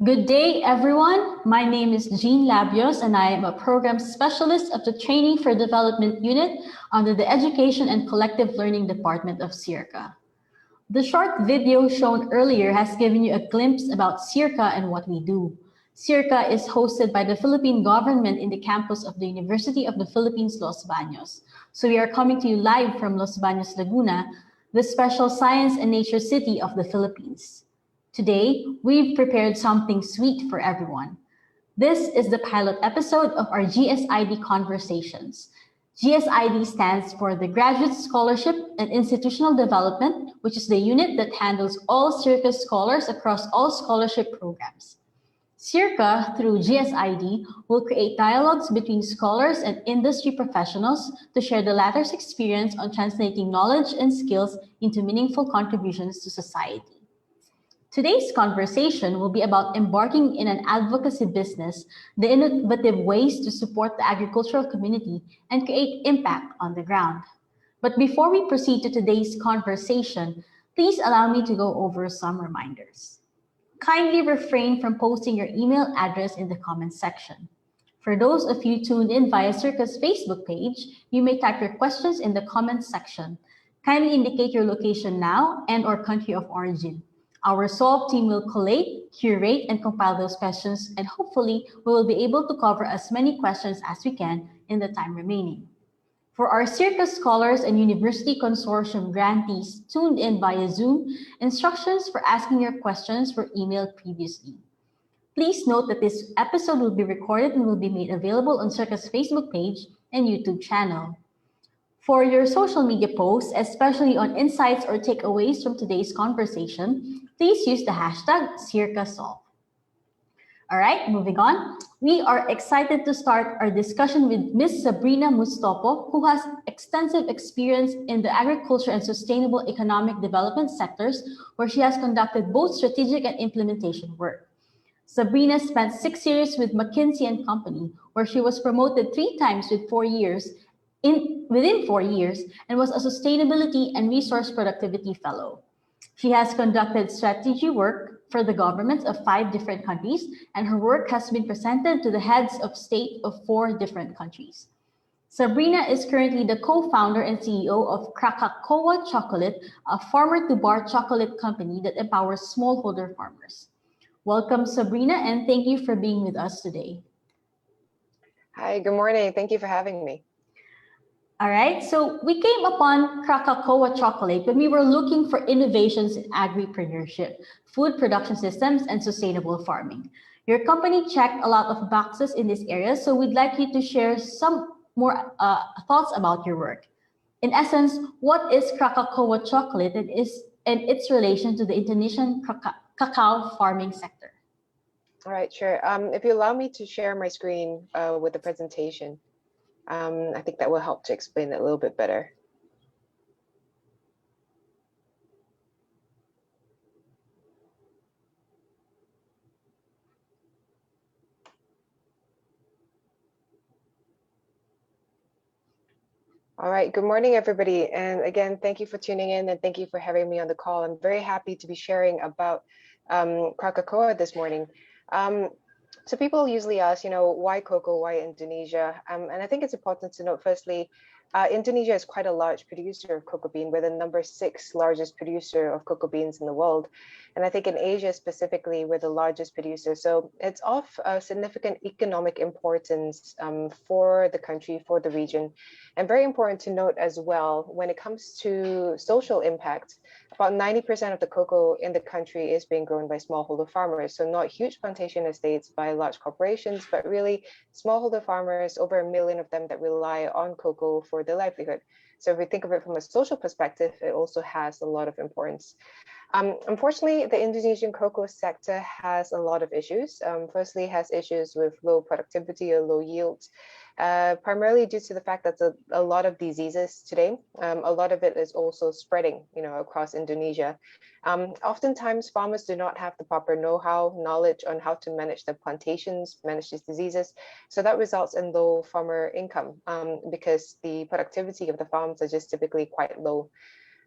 Good day, everyone. My name is Jean Labios, and I am a program specialist of the Training for Development Unit under the Education and Collective Learning Department of SEARCA. The short video shown earlier has given you a glimpse about SEARCA and what we do. SEARCA is hosted by the Philippine government in the campus of the University of the Philippines, Los Baños. So we are coming to you live from Los Baños, Laguna, the special science and nature city of the Philippines. Today, we've prepared something sweet for everyone. This is the pilot episode of our GSID Conversations. GSID stands for the Graduate Scholarship and Institutional Development, which is the unit that handles all SEARCA scholars across all scholarship programs. SEARCA, through GSID, will create dialogues between scholars and industry professionals to share the latter's experience on translating knowledge and skills into meaningful contributions to society. Today's conversation will be about embarking in an advocacy business, the innovative ways to support the agricultural community and create impact on the ground. But before we proceed to today's conversation, please allow me to go over some reminders. Kindly refrain from posting your email address in the comments section. For those of you tuned in via SEARCA's Facebook page, you may type your questions in the comments section. Kindly indicate your location now and/or country of origin. Our Solve team will collate, curate, and compile those questions, and hopefully we will be able to cover as many questions as we can in the time remaining. For our SEARCA scholars and University Consortium grantees tuned in via Zoom, instructions for asking your questions were emailed previously. Please note that this episode will be recorded and will be made available on SEARCA's Facebook page and YouTube channel. For your social media posts, especially on insights or takeaways from today's conversation, please use the hashtag SEARCASolve. All right, moving on. We are excited to start our discussion with Ms. Sabrina Mustopo, who has extensive experience in the agriculture and sustainable economic development sectors, where she has conducted both strategic and implementation work. Sabrina spent 6 years with McKinsey & Company, where she was promoted 3 times within 4 years, and was a Sustainability and Resource Productivity Fellow. She has conducted strategy work for the governments of 5 different countries, and her work has been presented to the heads of state of 4 different countries. Sabrina is currently the co-founder and CEO of Krakakoa Chocolate, a farmer-to-bar chocolate company that empowers smallholder farmers. Welcome, Sabrina, and thank you for being with us today. Hi, good morning. Thank you for having me. All right, so we came upon Krakakoa Chocolate when we were looking for innovations in agripreneurship, food production systems, and sustainable farming. Your company checked a lot of boxes in this area, so we'd like you to share some more thoughts about your work. In essence, what is Krakakoa Chocolate and its relation to the Indonesian cacao farming sector? All right, sure. If you allow me to share my screen with the presentation, I think that will help to explain it a little bit better. All right, good morning, everybody. And again, thank you for tuning in and thank you for having me on the call. I'm very happy to be sharing about Krakakoa this morning. So people usually ask, why cocoa, why Indonesia? And I think it's important to note, firstly, Indonesia is quite a large producer of cocoa bean. We're the number 6 largest producer of cocoa beans in the world. And I think in Asia specifically, we're the largest producer. So it's of significant economic importance for the country, for the region. And very important to note as well, when it comes to social impact, about 90% of the cocoa in the country is being grown by smallholder farmers. So not huge plantation estates by large corporations, but really smallholder farmers, over 1 million of them that rely on cocoa for their livelihood. So if we think of it from a social perspective, it also has a lot of importance. Unfortunately, the Indonesian cocoa sector has a lot of issues. Firstly, it has issues with low productivity or low yields, primarily due to the fact that a lot of diseases today, a lot of it is also spreading, across Indonesia. Oftentimes, farmers do not have the proper know-how, knowledge on how to manage their plantations, manage these diseases. So that results in low farmer income because the productivity of the farms are just typically quite low.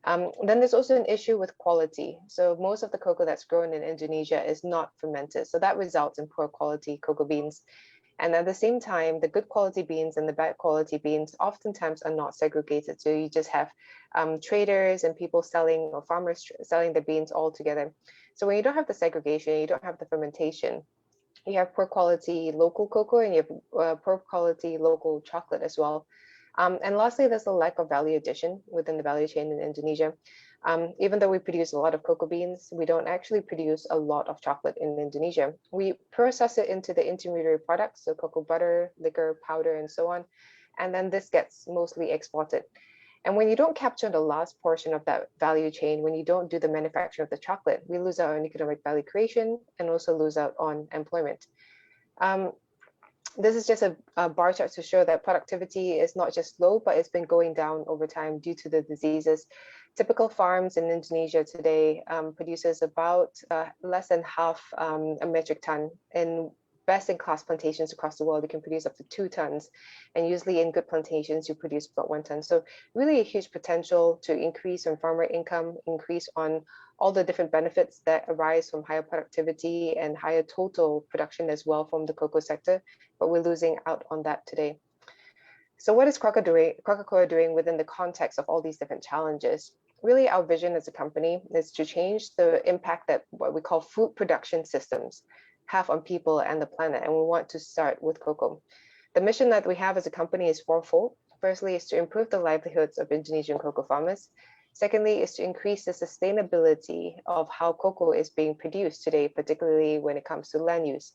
Then there's also an issue with quality. So most of the cocoa that's grown in Indonesia is not fermented. So that results in poor quality cocoa beans. And at the same time, the good quality beans and the bad quality beans oftentimes are not segregated. So you just have traders and people selling, or farmers selling the beans all together. So when you don't have the segregation, you don't have the fermentation, you have poor quality local cocoa and you have poor quality local chocolate as well. And lastly, there's a lack of value addition within the value chain in Indonesia. Even though we produce a lot of cocoa beans, we don't actually produce a lot of chocolate in Indonesia. We process it into the intermediary products, so cocoa butter, liquor, powder, and so on. And then this gets mostly exported. And when you don't capture the last portion of that value chain, when you don't do the manufacture of the chocolate, we lose out on economic value creation and also lose out on employment. This is just a bar chart to show that productivity is not just low, but it's been going down over time due to the diseases. Typical farms in Indonesia today produces about less than half a metric ton. In best-in-class plantations across the world, you can produce up to 2 tons. And usually in good plantations, you produce about 1 ton. So really a huge potential to increase on farmer income, increase on all the different benefits that arise from higher productivity and higher total production as well from the cocoa sector, but we're losing out on that today. So what is Krakakoa doing within the context of all these different challenges? Really, our vision as a company is to change the impact that what we call food production systems have on people and the planet, and we want to start with cocoa. The mission that we have as a company is fourfold. Firstly, is to improve the livelihoods of Indonesian cocoa farmers. Secondly, is to increase the sustainability of how cocoa is being produced today, particularly when it comes to land use.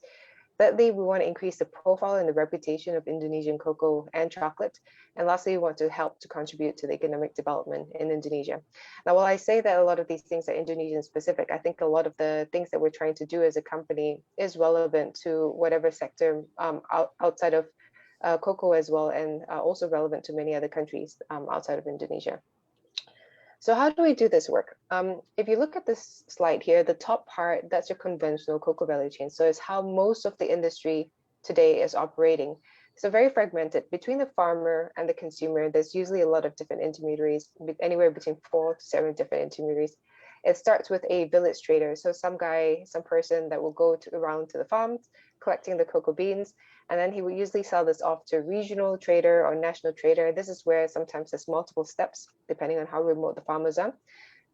Thirdly, we want to increase the profile and the reputation of Indonesian cocoa and chocolate. And lastly, we want to help to contribute to the economic development in Indonesia. Now, while I say that a lot of these things are Indonesian specific, I think a lot of the things that we're trying to do as a company is relevant to whatever sector outside of cocoa as well, and also relevant to many other countries outside of Indonesia. So how do we do this work? If you look at this slide here, the top part, that's your conventional cocoa value chain. So it's how most of the industry today is operating. So very fragmented. Between the farmer and the consumer, there's usually a lot of different intermediaries, anywhere between 4 to 7 different intermediaries. It starts with a village trader. So some person that will go around to the farms, collecting the cocoa beans, and then he will usually sell this off to a regional trader or national trader. This is where sometimes there's multiple steps, depending on how remote the farmers are.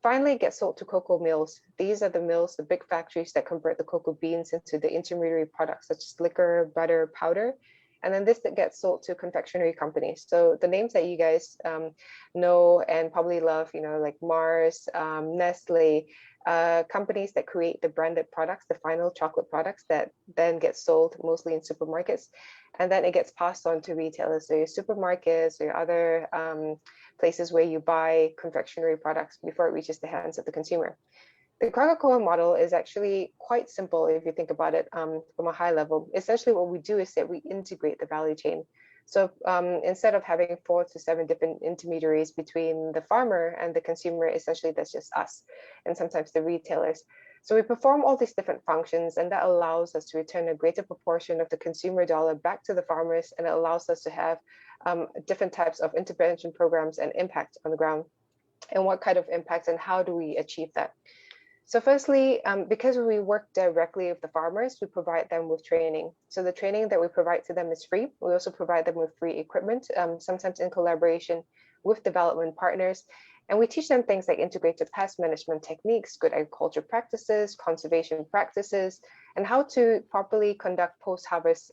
Finally, it gets sold to cocoa mills. These are the mills, the big factories that convert the cocoa beans into the intermediary products, such as liquor, butter, powder. And then this that gets sold to confectionery companies. So the names that you guys know and probably love, like Mars, Nestle, companies that create the branded products, the final chocolate products that then get sold mostly in supermarkets. And then it gets passed on to retailers. So your supermarkets or your other places where you buy confectionery products before it reaches the hands of the consumer. The Krakakoa model is actually quite simple if you think about it from a high level. Essentially what we do is that we integrate the value chain. So instead of having 4 to 7 different intermediaries between the farmer and the consumer, essentially that's just us and sometimes the retailers. So we perform all these different functions, and that allows us to return a greater proportion of the consumer dollar back to the farmers, and it allows us to have different types of intervention programs and impact on the ground. And what kind of impact and how do we achieve that? So firstly, because we work directly with the farmers, we provide them with training. So the training that we provide to them is free. We also provide them with free equipment, sometimes in collaboration with development partners. And we teach them things like integrated pest management techniques, good agriculture practices, conservation practices, and how to properly conduct post-harvest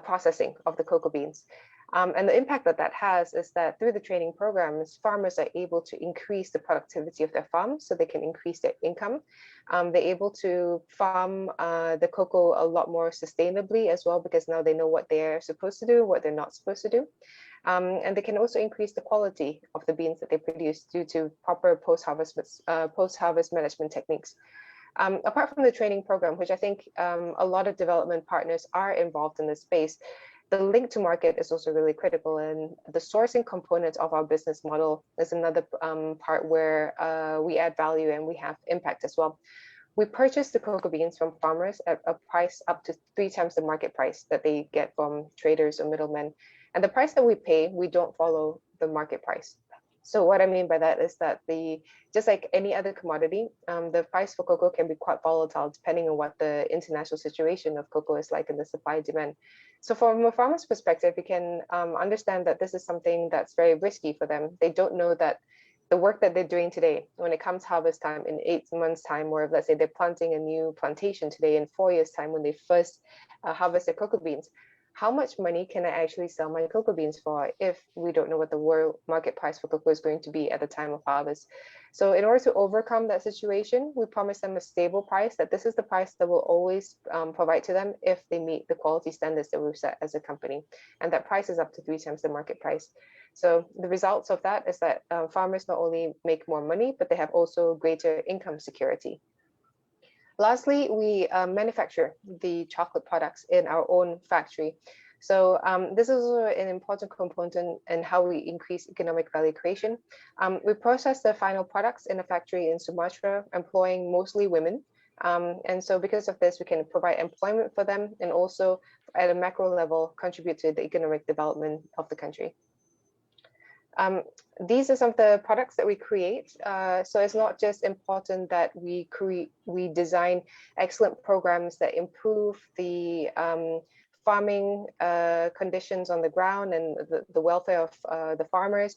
processing of the cocoa beans. And the impact that has is that through the training programs, farmers are able to increase the productivity of their farms so they can increase their income. They're able to farm the cocoa a lot more sustainably as well, because now they know what they're supposed to do, what they're not supposed to do. And they can also increase the quality of the beans that they produce due to proper post-harvest management techniques. Apart from the training program, which I think a lot of development partners are involved in this space, the link to market is also really critical, and the sourcing component of our business model is another part where we add value and we have impact as well. We purchase the cocoa beans from farmers at a price up to 3 times the market price that they get from traders or middlemen. And the price that we pay, we don't follow the market price. So what I mean by that is that just like any other commodity, the price for cocoa can be quite volatile depending on what the international situation of cocoa is like in the supply demand. So from a farmer's perspective, we can understand that this is something that's very risky for them. They don't know that the work that they're doing today, when it comes harvest time in 8 months time, or let's say they're planting a new plantation today in 4 years time when they first harvest their cocoa beans, how much money can I actually sell my cocoa beans for if we don't know what the world market price for cocoa is going to be at the time of harvest? So in order to overcome that situation, we promise them a stable price, that this is the price that we'll always provide to them if they meet the quality standards that we've set as a company. And that price is up to 3 times the market price. So the results of that is that farmers not only make more money, but they have also greater income security. Lastly, we manufacture the chocolate products in our own factory. So this is an important component in how we increase economic value creation. We process the final products in a factory in Sumatra, employing mostly women. And so because of this, we can provide employment for them and also at a macro level, contribute to the economic development of the country. These are some of the products that we create. So it's not just important that we design excellent programs that improve the farming conditions on the ground and the welfare of the farmers.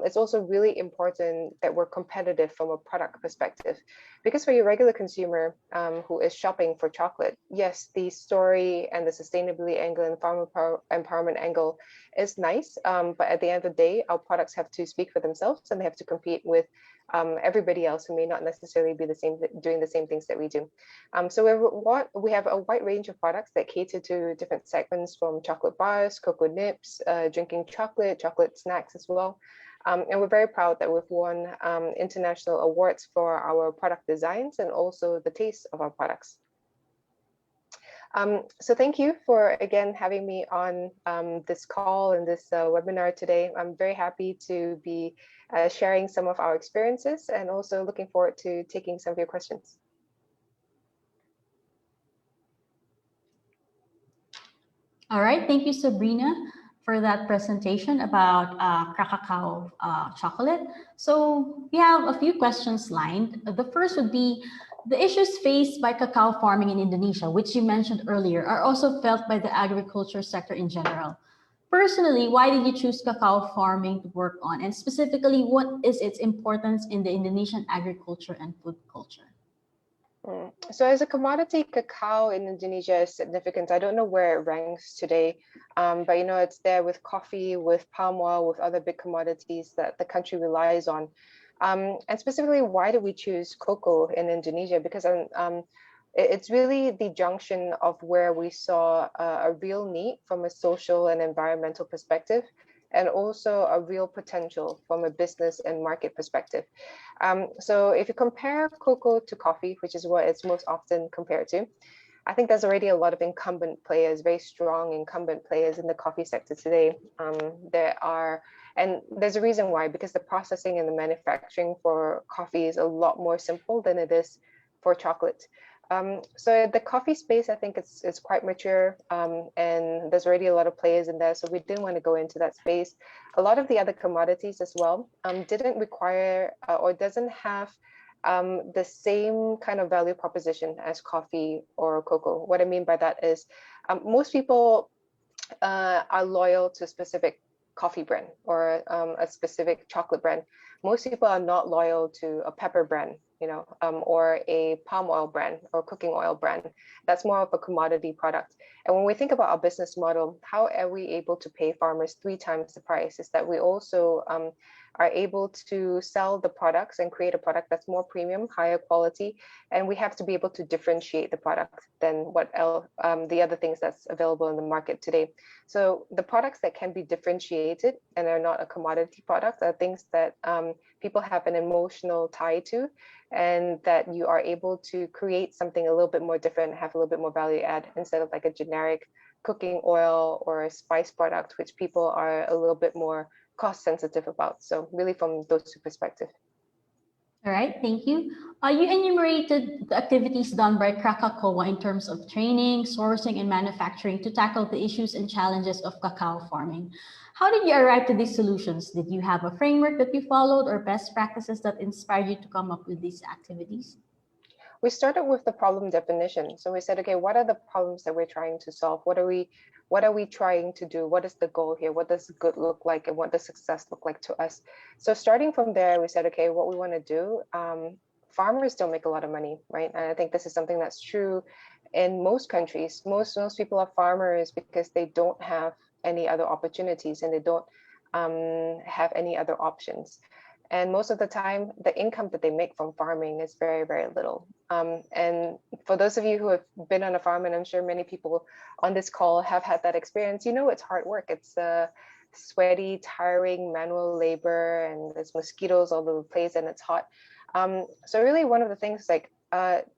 It's also really important that we're competitive from a product perspective, because for your regular consumer who is shopping for chocolate, yes, the story and the sustainability angle and farmer empowerment angle is nice, but at the end of the day, our products have to speak for themselves and they have to compete with everybody else who may not necessarily be doing the same things that we do. So we have a wide range of products that cater to different segments, from chocolate bars, cocoa nips, drinking chocolate snacks as well. And we're very proud that we've won international awards for our product designs and also the taste of our products. So thank you for, again, having me on this call and this webinar today. I'm very happy to be sharing some of our experiences and also looking forward to taking some of your questions. All right, thank you, Sabrina, for that presentation about Krakakoa chocolate. So we have a few questions lined. The first would be, the issues faced by cacao farming in Indonesia, which you mentioned earlier, are also felt by the agriculture sector in general. Personally, why did you choose cacao farming to work on? And specifically, what is its importance in the Indonesian agriculture and food culture? So as a commodity, cacao in Indonesia is significant. I don't know where it ranks today, but you know, it's there with coffee, with palm oil, with other big commodities that the country relies on. And specifically, why did we choose cocoa in Indonesia? Because it's really the junction of where we saw a real need from a social and environmental perspective, and also a real potential from a business and market perspective. So if you compare cocoa to coffee, which is what it's most often compared to, I think there's already a lot of incumbent players, very strong incumbent players in the coffee sector today. And there's a reason why, because the processing and the manufacturing for coffee is a lot more simple than it is for chocolate. So the coffee space, I think it's quite mature, and there's already a lot of players in there. So we didn't want to go into that space. A lot of the other commodities as well didn't require or doesn't have the same kind of value proposition as coffee or cocoa. What I mean by that is most people are loyal to a specific coffee brand or a specific chocolate brand. Most people are not loyal to a pepper brand, you know, or a palm oil brand or cooking oil brand. That's more of a commodity product. And when we think about our business model, how are we able to pay farmers 3 times the price? Is that we also are able to sell the products and create a product that's more premium, higher quality, and we have to be able to differentiate the product than what else, the other things that's available in the market today. So the products that can be differentiated and are not a commodity product are things that people have an emotional tie to, and that you are able to create something a little bit more different, have a little bit more value add, instead of like a generic cooking oil or a spice product, which people are a little bit more cost sensitive about. So really from those two perspectives. All right, thank you. You enumerated the activities done by Krakakoa in terms of training, sourcing, and manufacturing to tackle the issues and challenges of cacao farming. How did you arrive to these solutions? Did you have a framework that you followed or best practices that inspired you to come up with these activities? We started with the problem definition. So we said, okay, what are the problems that we're trying to solve? What are we trying to do? What is the goal here? What does good look like, and what does success look like to us? So starting from there, we said, okay, what we want to do. Farmers don't make a lot of money, right? And I think this is something that's true in most countries. Most people are farmers because they don't have any other opportunities, and they don't have any other options. And most of the time, the income that they make from farming is very, very little. And for those of you who have been on a farm, and I'm sure many people on this call have had that experience, you know it's hard work. It's sweaty, tiring, manual labor, and there's mosquitoes all over the place, and it's hot. So really, one of the things, like,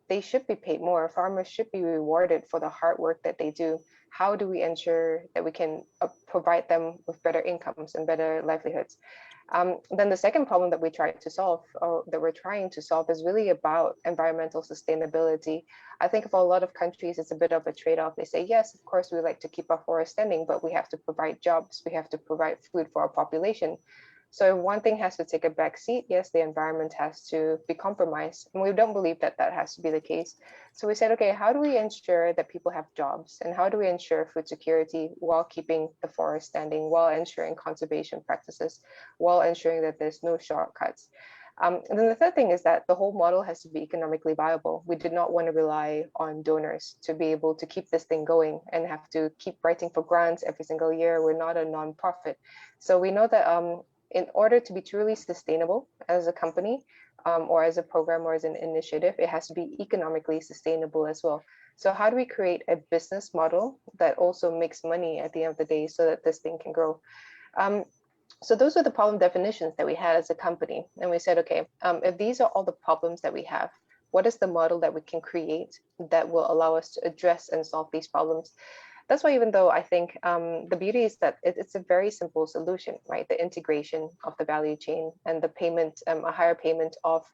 they should be paid more. Farmers should be rewarded for the hard work that they do. How do we ensure that we can provide them with better incomes and better livelihoods? Then the second problem that we try to solve, or that we're trying to solve, is really about environmental sustainability. I think for a lot of countries, it's a bit of a trade-off. They say, yes, of course, we like to keep our forests standing, but we have to provide jobs. We have to provide food for our population. So if one thing has to take a back seat, yes, the environment has to be compromised. And we don't believe that that has to be the case. So we said, okay, how do we ensure that people have jobs? And how do we ensure food security while keeping the forest standing, while ensuring conservation practices, while ensuring that there's no shortcuts? And then the third thing is that the whole model has to be economically viable. We did not want to rely on donors to be able to keep this thing going and have to keep writing for grants every single year. We're not a nonprofit. So we know that in order to be truly sustainable as a company, or as a program, or as an initiative, it has to be economically sustainable as well. So how do we create a business model that also makes money at the end of the day so that this thing can grow? So those are the problem definitions that we had as a company. And we said, okay, if these are all the problems that we have, what is the model that we can create that will allow us to address and solve these problems? That's why, even though I think the beauty is that it's a very simple solution, right? The integration of the value chain and the payment, a higher payment of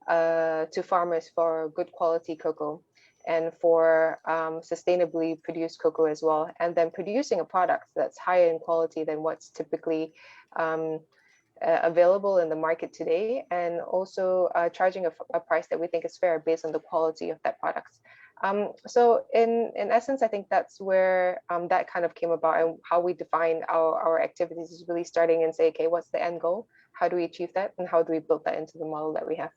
to farmers for good quality cocoa, and for sustainably produced cocoa as well, and then producing a product that's higher in quality than what's typically available in the market today, and also charging a price that we think is fair based on the quality of that product. So in essence, I think that's where that kind of came about, and how we define our activities is really starting and say, okay, what's the end goal? How do we achieve that? And how do we build that into the model that we have?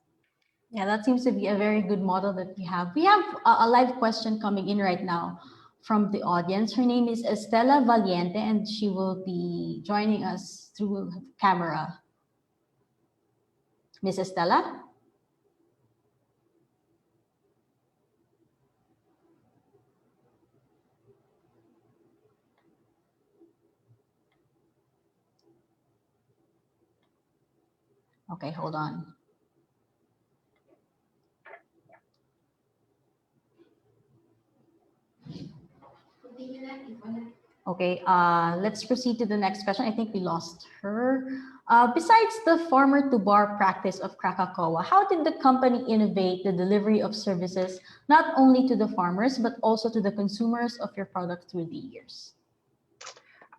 Yeah, that seems to be a very good model that we have. We have a live question coming in right now from the audience. Her name is Estela Valiente, and she will be joining us through camera. Miss Estela? Okay, hold on. Okay, let's proceed to the next question. I think we lost her. Besides the farmer to bar practice of Krakakoa, how did the company innovate the delivery of services, not only to the farmers, but also to the consumers of your product through the years?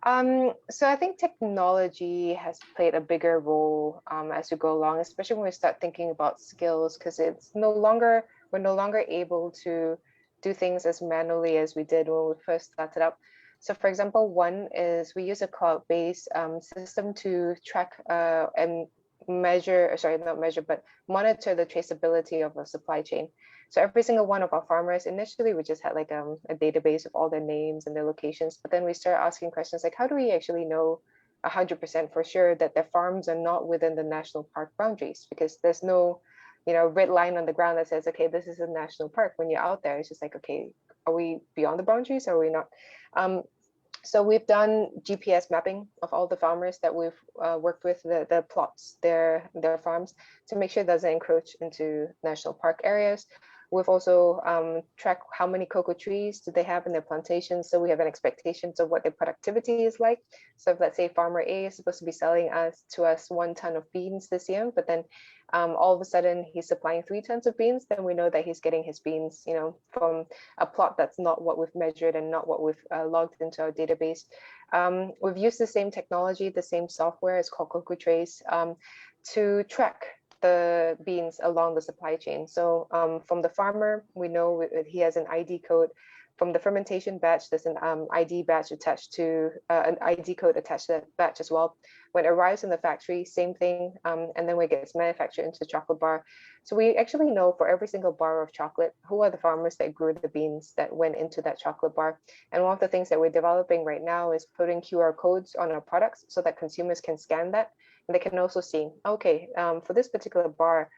So I think technology has played a bigger role as we go along, especially when we start thinking about skills, because we're no longer able to do things as manually as we did when we first started up. So for example, one is we use a cloud-based system to track and measure, sorry, not measure, but monitor the traceability of a supply chain. So every single one of our farmers, initially we just had like a database of all their names and their locations, but then we start asking questions like, how do we actually know 100% for sure that their farms are not within the national park boundaries? Because there's no, red line on the ground that says, okay, this is a national park. When you're out there, it's just like, okay, are we beyond the boundaries or are we not? So we've done GPS mapping of all the farmers that we've worked with, the plots, their farms, to make sure it doesn't encroach into national park areas. We've also tracked how many cocoa trees do they have in their plantations, so we have an expectation of what their productivity is like. So if, let's say, farmer A is supposed to be selling to us 1 ton of beans this year, but then all of a sudden he's supplying 3 tons of beans, then we know that he's getting his beans, from a plot that's not what we've measured and not what we've logged into our database. We've used the same technology, the same software, it's called Cocoa Trace, to track the beans along the supply chain. So from the farmer, we know he has an ID code. From the fermentation batch, there's an ID batch attached to an ID code attached to that batch as well. When it arrives in the factory, same thing, and then when it gets manufactured into the chocolate bar. So we actually know for every single bar of chocolate, who are the farmers that grew the beans that went into that chocolate bar. And one of the things that we're developing right now is putting QR codes on our products so that consumers can scan that. And they can also see, okay, for this particular bar,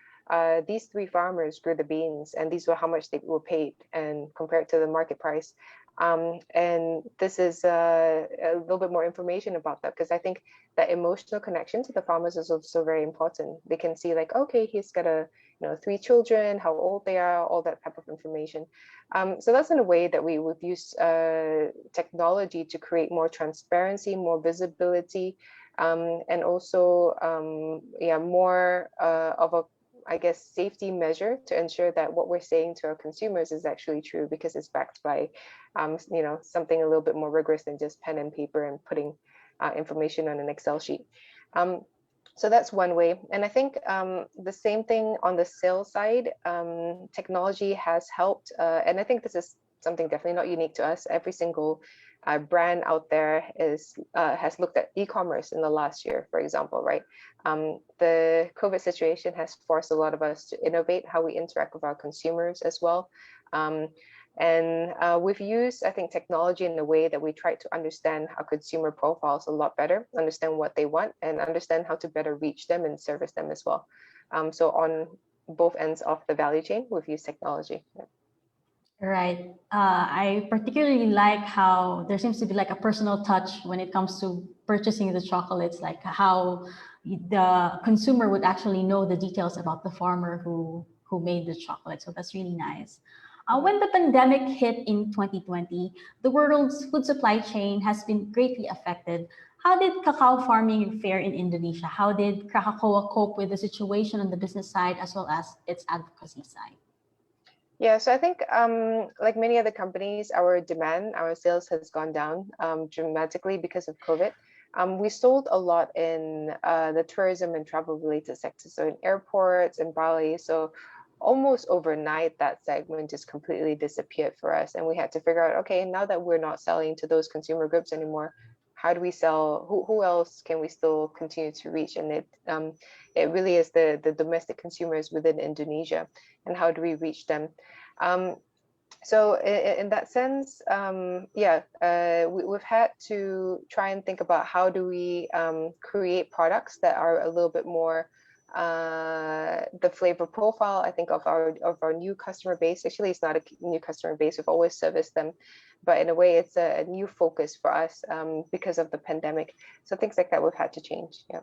these 3 farmers grew the beans and these were how much they were paid and compared to the market price. And this is a little bit more information about that, because I think that emotional connection to the farmers is also very important. They can see like, okay, he's got 3 children, how old they are, all that type of information. So that's in a way that we've used technology to create more transparency, more visibility, and also more of a, I guess, safety measure to ensure that what we're saying to our consumers is actually true, because it's backed by something a little bit more rigorous than just pen and paper and putting information on an Excel sheet. So that's one way. And I think the same thing on the sales side, technology has helped. And I think this is something definitely not unique to us. Every single brand out there has looked at e-commerce in the last year, for example, right? The COVID situation has forced a lot of us to innovate how we interact with our consumers as well. And we've used, I think, technology in a way that we try to understand our consumer profiles a lot better, understand what they want, and understand how to better reach them and service them as well. So on both ends of the value chain, we've used technology. Yeah. Right. I particularly like how there seems to be like a personal touch when it comes to purchasing the chocolates, like how the consumer would actually know the details about the farmer who made the chocolate. So that's really nice. When the pandemic hit in 2020, the world's food supply chain has been greatly affected. How did cacao farming fare in Indonesia? How did Krakakoa cope with the situation on the business side as well as its advocacy side? Yeah, so I think like many other companies, our sales has gone down dramatically because of COVID. We sold a lot in the tourism and travel related sectors, so in airports and Bali. So almost overnight, that segment just completely disappeared for us. And we had to figure out, okay, now that we're not selling to those consumer groups anymore, how do we sell? Who else can we still continue to reach? And it really is the domestic consumers within Indonesia, and how do we reach them? So in that sense, we've had to try and think about how do we create products that are a little bit more the flavor profile, I think, of our new customer base. Actually, it's not a new customer base. We've always serviced them, but in a way, it's a new focus for us because of the pandemic. So things like that we've had to change. Yeah.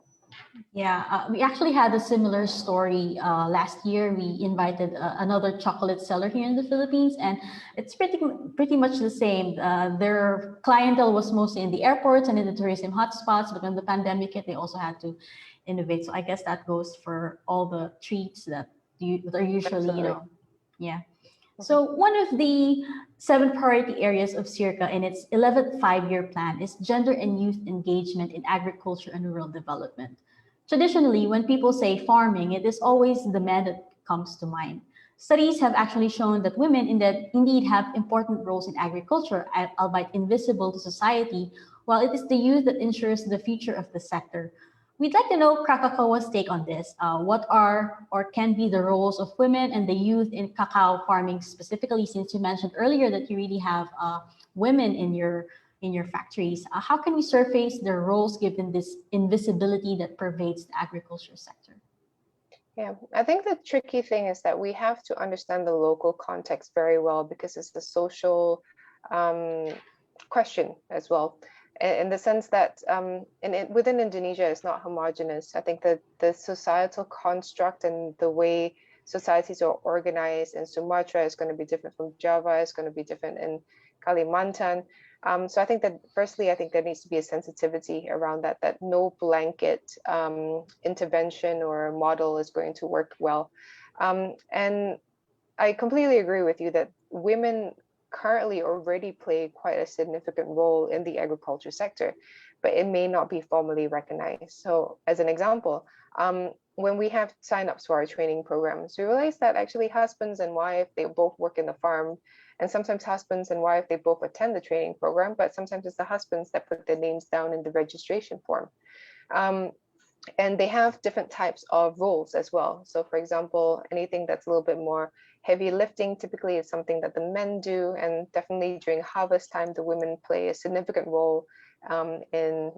Yeah, we actually had a similar story last year. We invited another chocolate seller here in the Philippines, and it's pretty much the same. Their clientele was mostly in the airports and in the tourism hotspots, but when the pandemic hit, they also had to innovate. So I guess that goes for all the treats that are usually, Absolutely. yeah. So one of the 7 priority areas of SEARCA in its 11th 5-year plan is gender and youth engagement in agriculture and rural development. Traditionally, when people say farming, it is always the man that comes to mind. Studies have actually shown that women indeed have important roles in agriculture, albeit invisible to society, while it is the youth that ensures the future of the sector. We'd like to know Krakakoa's take on this. What are or can be the roles of women and the youth in cacao farming specifically, since you mentioned earlier that you really have women in your factories? How can we surface their roles given this invisibility that pervades the agriculture sector? Yeah, I think the tricky thing is that we have to understand the local context very well, because it's a social question as well, in the sense that within Indonesia, it's not homogenous. I think that the societal construct and the way societies are organized in Sumatra is going to be different from Java, it's going to be different in Kalimantan. So I think that firstly, I think there needs to be a sensitivity around that, that no blanket intervention or model is going to work well. And I completely agree with you that women currently already play quite a significant role in the agriculture sector, but it may not be formally recognized. So as an example, when we have signups for our training programs, we realize that actually husbands and wife, they both work in the farm, and sometimes husbands and wife, they both attend the training program, but sometimes it's the husbands that put their names down in the registration form. And they have different types of roles as well. So for example, anything that's a little bit more heavy lifting typically is something that the men do, and definitely during harvest time, the women play a significant role in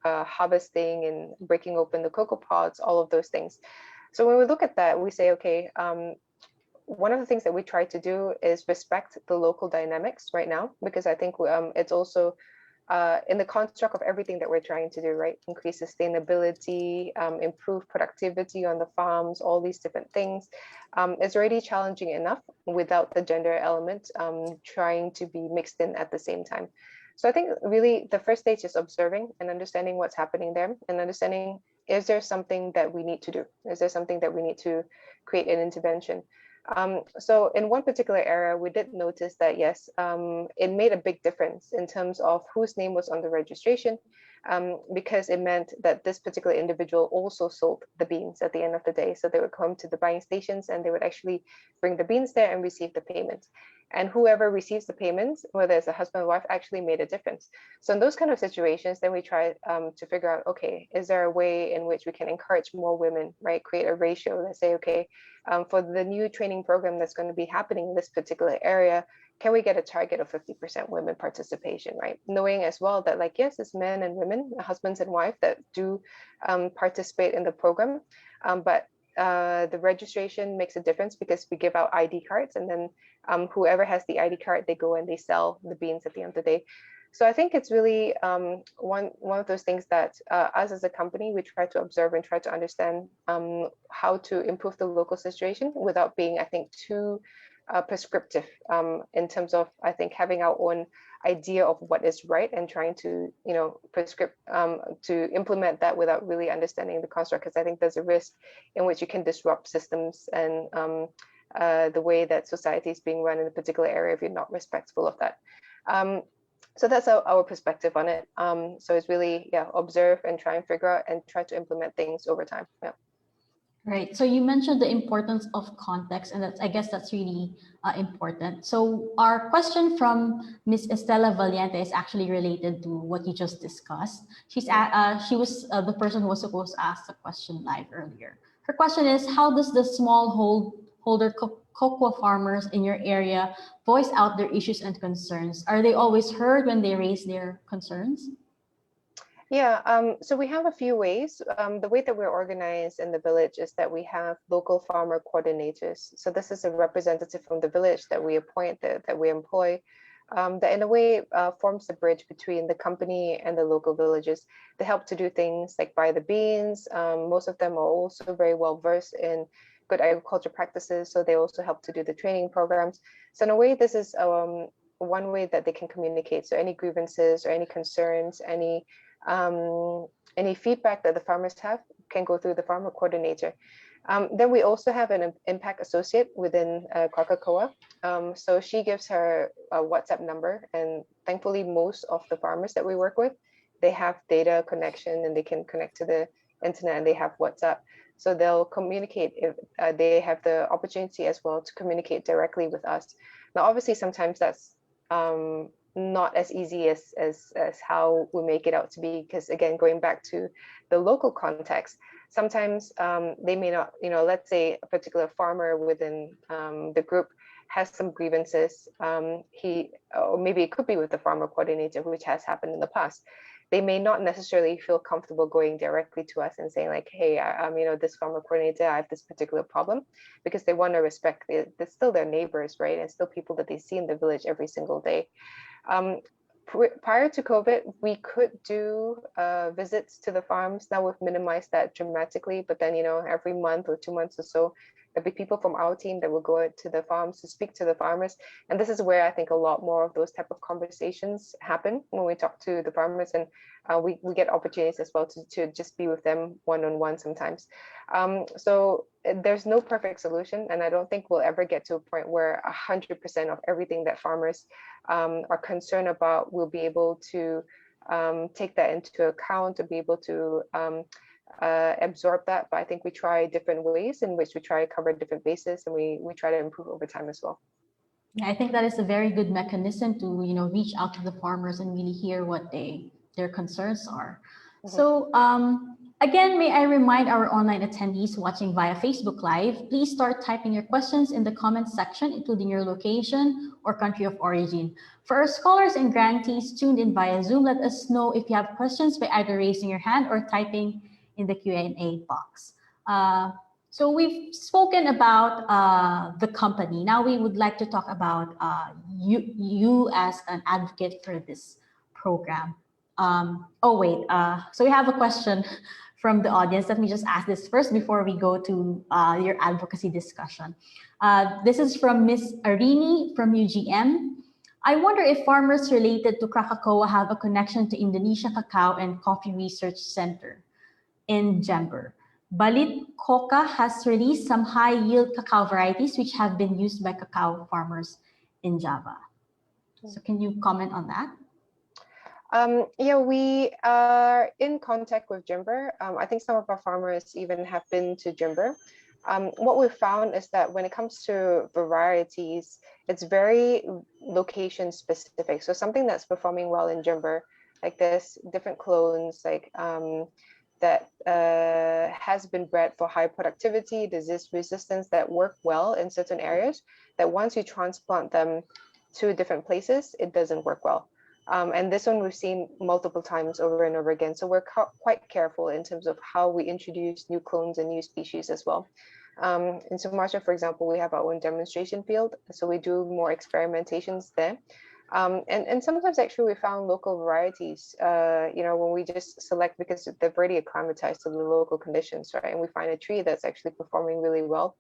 harvesting and breaking open the cocoa pods, all of those things. So when we look at that, we say, okay, one of the things that we try to do is respect the local dynamics right now, because I think it's also in the construct of everything that we're trying to do, right? Increase sustainability, improve productivity on the farms, all these different things. It's already challenging enough without the gender element trying to be mixed in at the same time. So I think really the first stage is observing and understanding what's happening there, and understanding, is there something that we need to do? Is there something that we need to create an intervention? So in one particular area, we did notice that, yes, it made a big difference in terms of whose name was on the registration, because it meant that this particular individual also sold the beans at the end of the day. So they would come to the buying stations and they would actually bring the beans there and receive the payment. And whoever receives the payments, whether it's a husband or wife, actually made a difference. So in those kind of situations, then we try to figure out, okay, is there a way in which we can encourage more women, right? Create a ratio. Let's say, okay, for the new training program that's going to be happening in this particular area, can we get a target of 50% women participation, right? Knowing as well that, like, yes, it's men and women, husbands and wife that do participate in the program, but the registration makes a difference because we give out ID cards, and then whoever has the ID card, they go and they sell the beans at the end of the day. So I think it's really one of those things that us as a company, we try to observe and try to understand how to improve the local situation without being, I think, too prescriptive in terms of, I think, having our own idea of what is right and trying to, prescript to implement that without really understanding the construct, because I think there's a risk in which you can disrupt systems and the way that society is being run in a particular area if you're not respectful of that. So that's our perspective on it. So it's really, observe and try and figure out and try to implement things over time. Yeah. Right. So you mentioned the importance of context, and I guess that's really important. So our question from Miss Estela Valiente is actually related to what you just discussed. She was the person who was supposed to ask the question live earlier. Her question is, how does the smallholder cocoa farmers in your area voice out their issues and concerns? Are they always heard when they raise their concerns? Yeah, so we have a few ways. The way that we're organized in the village is that we have local farmer coordinators. So this is a representative from the village that we appoint, that we employ, that in a way forms the bridge between the company and the local villages. They help to do things like buy the beans. Most of them are also very well versed in good agriculture practices, so they also help to do the training programs. So in a way, this is one way that they can communicate. So any grievances or any concerns, any feedback that the farmers have can go through the farmer coordinator. Then we also have an impact associate within Krakakoa. So she gives her a WhatsApp number, and thankfully most of the farmers that we work with, they have data connection and they can connect to the internet and they have WhatsApp. So they'll communicate if they have the opportunity as well to communicate directly with us. Now, obviously, sometimes that's not as easy as how we make it out to be, because again, going back to the local context, sometimes they may not, let's say a particular farmer within the group has some grievances, or maybe it could be with the farmer coordinator, which has happened in the past. They may not necessarily feel comfortable going directly to us and saying like, hey, this farmer coordinator, I have this particular problem, because they want to respect, they're still their neighbors, right? And still people that they see in the village every single day. Prior to COVID, we could do visits to the farms. Now we've minimized that dramatically, but then, every month or 2 months or so, There'll be people from our team that will go to the farms to speak to the farmers. And this is where I think a lot more of those type of conversations happen when we talk to the farmers, and we get opportunities as well to just be with them one-on-one sometimes. So there's no perfect solution, and I don't think we'll ever get to a point where 100% of everything that farmers are concerned about will be able to take that into account, to be able to absorb that. But I think we try different ways in which we try to cover different bases, and we try to improve over time as well. Yeah, I think that is a very good mechanism to, reach out to the farmers and really hear what their concerns are. Mm-hmm. So again, may I remind our online attendees watching via Facebook Live, please start typing your questions in the comments section, including your location or country of origin. For our scholars and grantees tuned in via Zoom, let us know if you have questions by either raising your hand or typing in the Q&A box. So we've spoken about the company. Now we would like to talk about you as an advocate for this program. So we have a question from the audience. Let me just ask this first before we go to your advocacy discussion. This is from Miss Arini from UGM. I wonder if farmers related to Krakakoa have a connection to Indonesia Cacao and Coffee Research Center in Jember. Balit Coca has released some high-yield cacao varieties which have been used by cacao farmers in Java. So can you comment on that? Yeah, we are in contact with Jember. I think some of our farmers even have been to Jember. What we've found is that when it comes to varieties, it's very location specific. So something that's performing well in Jember, like there's different clones, like that has been bred for high productivity, disease resistance, that work well in certain areas, that once you transplant them to different places, it doesn't work well. And this one we've seen multiple times over and over again. So we're quite careful in terms of how we introduce new clones and new species as well. In Sumatera, for example, we have our own demonstration field. So we do more experimentations there. And sometimes actually we found local varieties, when we just select, because they've already acclimatized to the local conditions, right? And we find a tree that's actually performing really well.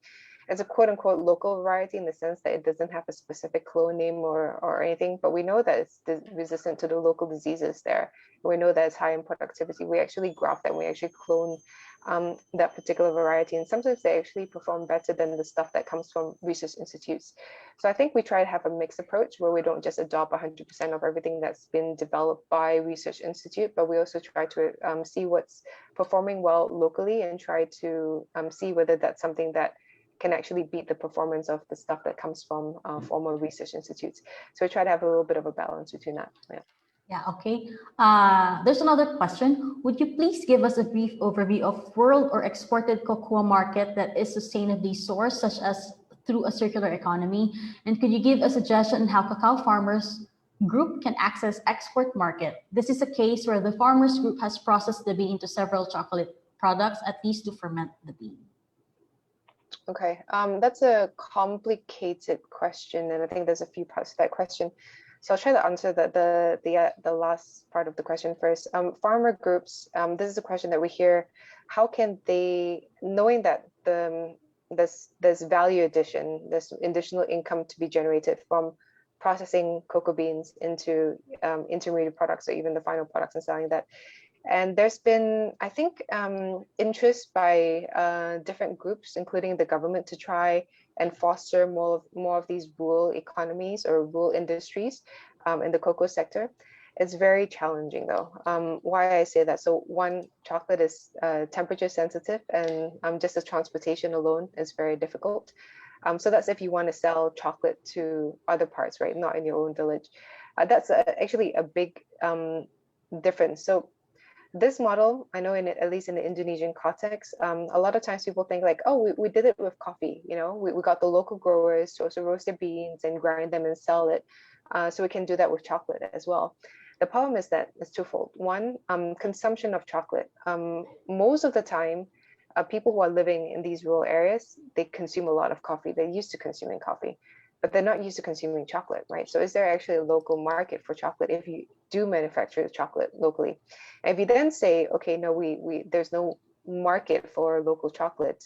It's a quote unquote local variety in the sense that it doesn't have a specific clone name or anything, but we know that it's resistant to the local diseases there. We know that it's high in productivity. We actually graft them, we actually clone that particular variety, and sometimes they actually perform better than the stuff that comes from research institutes. So I think we try to have a mixed approach where we don't just adopt 100% of everything that's been developed by research institute, but we also try to see what's performing well locally and try to see whether that's something that can actually beat the performance of the stuff that comes from former research institutes. So we try to have a little bit of a balance between that. Yeah, okay. There's another question. Would you please give us a brief overview of world or exported cocoa market that is sustainably sourced, such as through a circular economy? And could you give a suggestion on how Cacao Farmers Group can access export market? This is a case where the Farmers Group has processed the bean into several chocolate products, at least to ferment the bean. Okay, that's a complicated question, and I think there's a few parts to that question. So I'll try to answer the last part of the question first. Farmer groups, this is a question that we hear. How can they, knowing that there's value addition, there's additional income to be generated from processing cocoa beans into intermediate products or even the final products and selling that. And there's been, I think, interest by different groups, including the government, to try and foster more of these rural economies or rural industries in the cocoa sector. It's very challenging though. Why I say that? So one, chocolate is temperature sensitive, and just the transportation alone is very difficult. So that's if you want to sell chocolate to other parts, right? Not in your own village. That's actually a big difference. So this model, I know at least in the Indonesian context, a lot of times people think like, oh, we did it with coffee, we got the local growers to also roast their beans and grind them and sell it. So we can do that with chocolate as well. The problem is that it's twofold. One, consumption of chocolate. Most of the time, people who are living in these rural areas, they consume a lot of coffee. They're used to consuming coffee, but they're not used to consuming chocolate, right? So is there actually a local market for chocolate if you do manufacture the chocolate locally? And if you then say, okay, no, there's no market for local chocolate,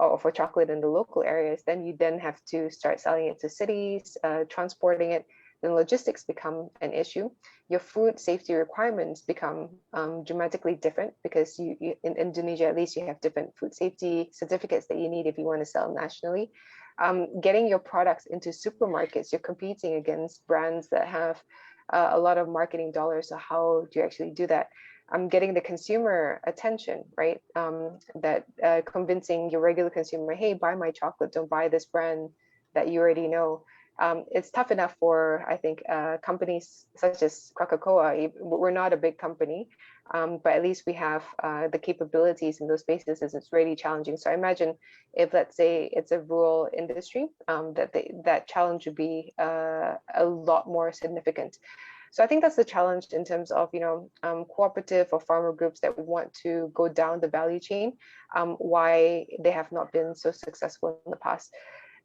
or for chocolate in the local areas, then you then have to start selling it to cities, transporting it. Then logistics become an issue. Your food safety requirements become dramatically different because in Indonesia, at least, you have different food safety certificates that you need if you want to sell nationally. Getting your products into supermarkets, you're competing against brands that have a lot of marketing dollars. So how do you actually do that? Getting the consumer attention, right? That convincing your regular consumer, hey, buy my chocolate, don't buy this brand that you already know. It's tough enough for, I think, companies such as Krakakoa. We're not a big company, but at least we have the capabilities in those spaces. It's really challenging. So I imagine if, let's say, it's a rural industry, that challenge would be a lot more significant. So I think that's the challenge in terms of, cooperative or farmer groups that want to go down the value chain, why they have not been so successful in the past.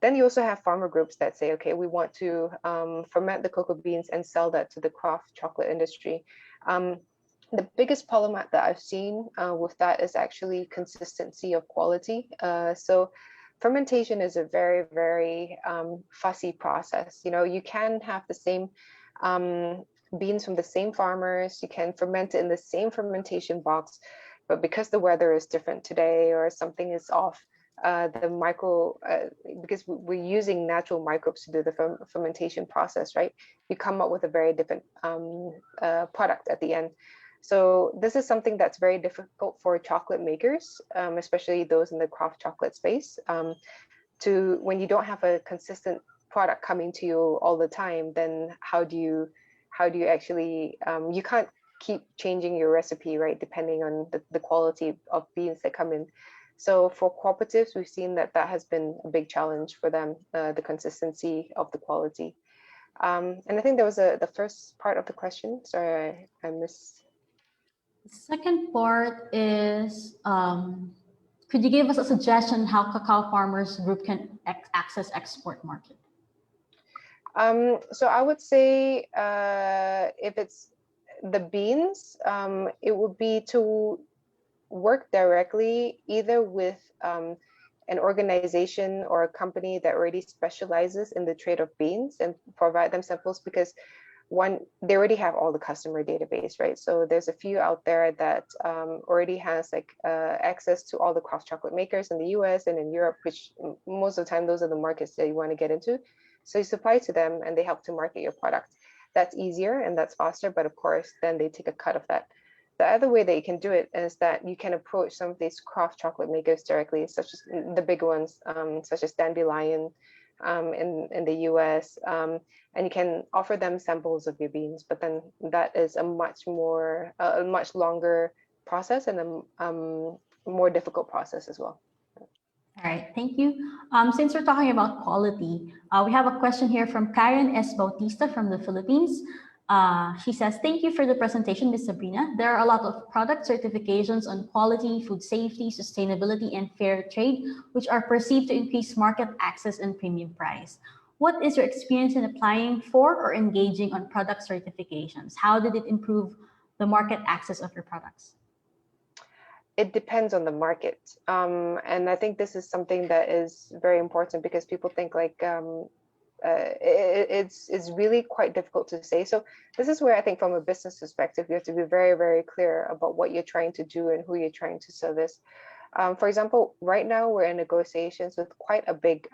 Then you also have farmer groups that say, okay, we want to ferment the cocoa beans and sell that to the craft chocolate industry. The biggest problem that I've seen with that is actually consistency of quality. So fermentation is a very, very fussy process. You can have the same beans from the same farmers, you can ferment it in the same fermentation box, but because the weather is different today or something is off, because we're using natural microbes to do the fermentation process, right? You come up with a very different product at the end. So this is something that's very difficult for chocolate makers, especially those in the craft chocolate space, when you don't have a consistent product coming to you all the time, then how do you actually, you can't keep changing your recipe, right, depending on the quality of beans that come in. So for cooperatives, we've seen that has been a big challenge for them, the consistency of the quality. And I think there was the first part of the question. Sorry, I missed. The second part is, could you give us a suggestion how Cacao Farmers Group can access export market? So I would say if it's the beans, it would be to work directly either with an organization or a company that already specializes in the trade of beans and provide them samples, because one, they already have all the customer database, right? So there's a few out there that already has access to all the craft chocolate makers in the US and in Europe, which most of the time those are the markets that you want to get into. So you supply to them and they help to market your product. That's easier and that's faster, but of course, then they take a cut of that. The other way that you can do it is that you can approach some of these craft chocolate makers directly, such as the big ones, such as Dandelion in the US, and you can offer them samples of your beans. But then that is a much longer process and a more difficult process as well. All right, thank you. Since we're talking about quality, we have a question here from Karen S. Bautista from the Philippines. She says, thank you for the presentation, Ms. Sabrina. There are a lot of product certifications on quality, food safety, sustainability, and fair trade, which are perceived to increase market access and premium price. What is your experience in applying for or engaging on product certifications? How did it improve the market access of your products? It depends on the market. And I think this is something that is very important because people think it's really quite difficult to say. So this is where I think from a business perspective, you have to be very, very clear about what you're trying to do and who you're trying to service. For example, right now we're in negotiations with quite a big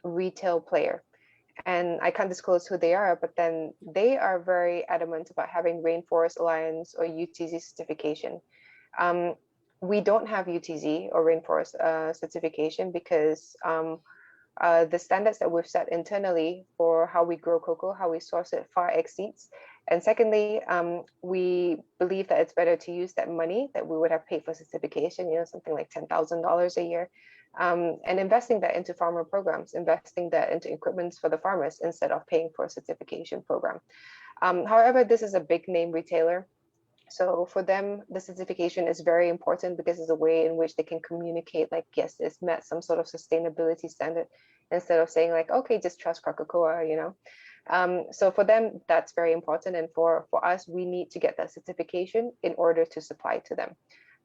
retail player. And I can't disclose who they are, but then they are very adamant about having Rainforest Alliance or UTZ certification. We don't have UTZ or Rainforest certification because the standards that we've set internally for how we grow cocoa, how we source it, far exceeds. And secondly, we believe that it's better to use that money that we would have paid for certification, something like $10,000 a year, and investing that into farmer programs, investing that into equipment for the farmers instead of paying for a certification program. However, this is a big name retailer. So for them, the certification is very important because it's a way in which they can communicate like, yes, it's met some sort of sustainability standard, instead of saying like, okay, just trust Krakakoa, So for them, that's very important. And for us, we need to get that certification in order to supply to them.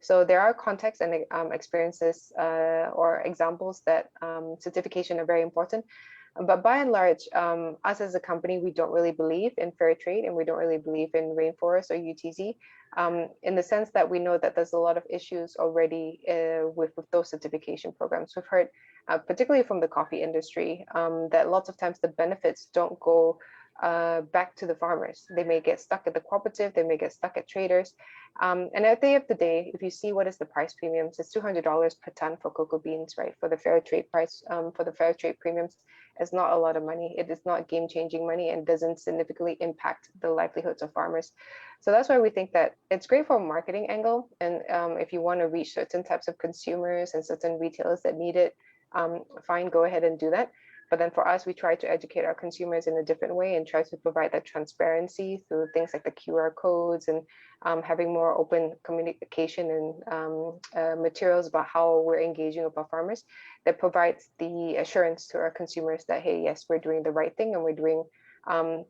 So there are contexts and experiences or examples that certification are very important. But by and large, us as a company, we don't really believe in fair trade, and we don't really believe in rainforest or UTZ, in the sense that we know that there's a lot of issues already with those certification programs. We've heard, particularly from the coffee industry, that lots of times the benefits don't go back to the farmers. They may get stuck at the cooperative, they may get stuck at traders. And at the end of the day, if you see what is the price premiums, it's $200 per ton for cocoa beans, right? For the fair trade price, for the fair trade premiums, it's not a lot of money. It is not game-changing money and doesn't significantly impact the livelihoods of farmers. So that's why we think that it's great from a marketing angle. And if you want to reach certain types of consumers and certain retailers that need it, fine, go ahead and do that. But then for us, we try to educate our consumers in a different way and try to provide that transparency through things like the QR codes and having more open communication and materials about how we're engaging with our farmers that provides the assurance to our consumers that, hey, yes, we're doing the right thing and we're doing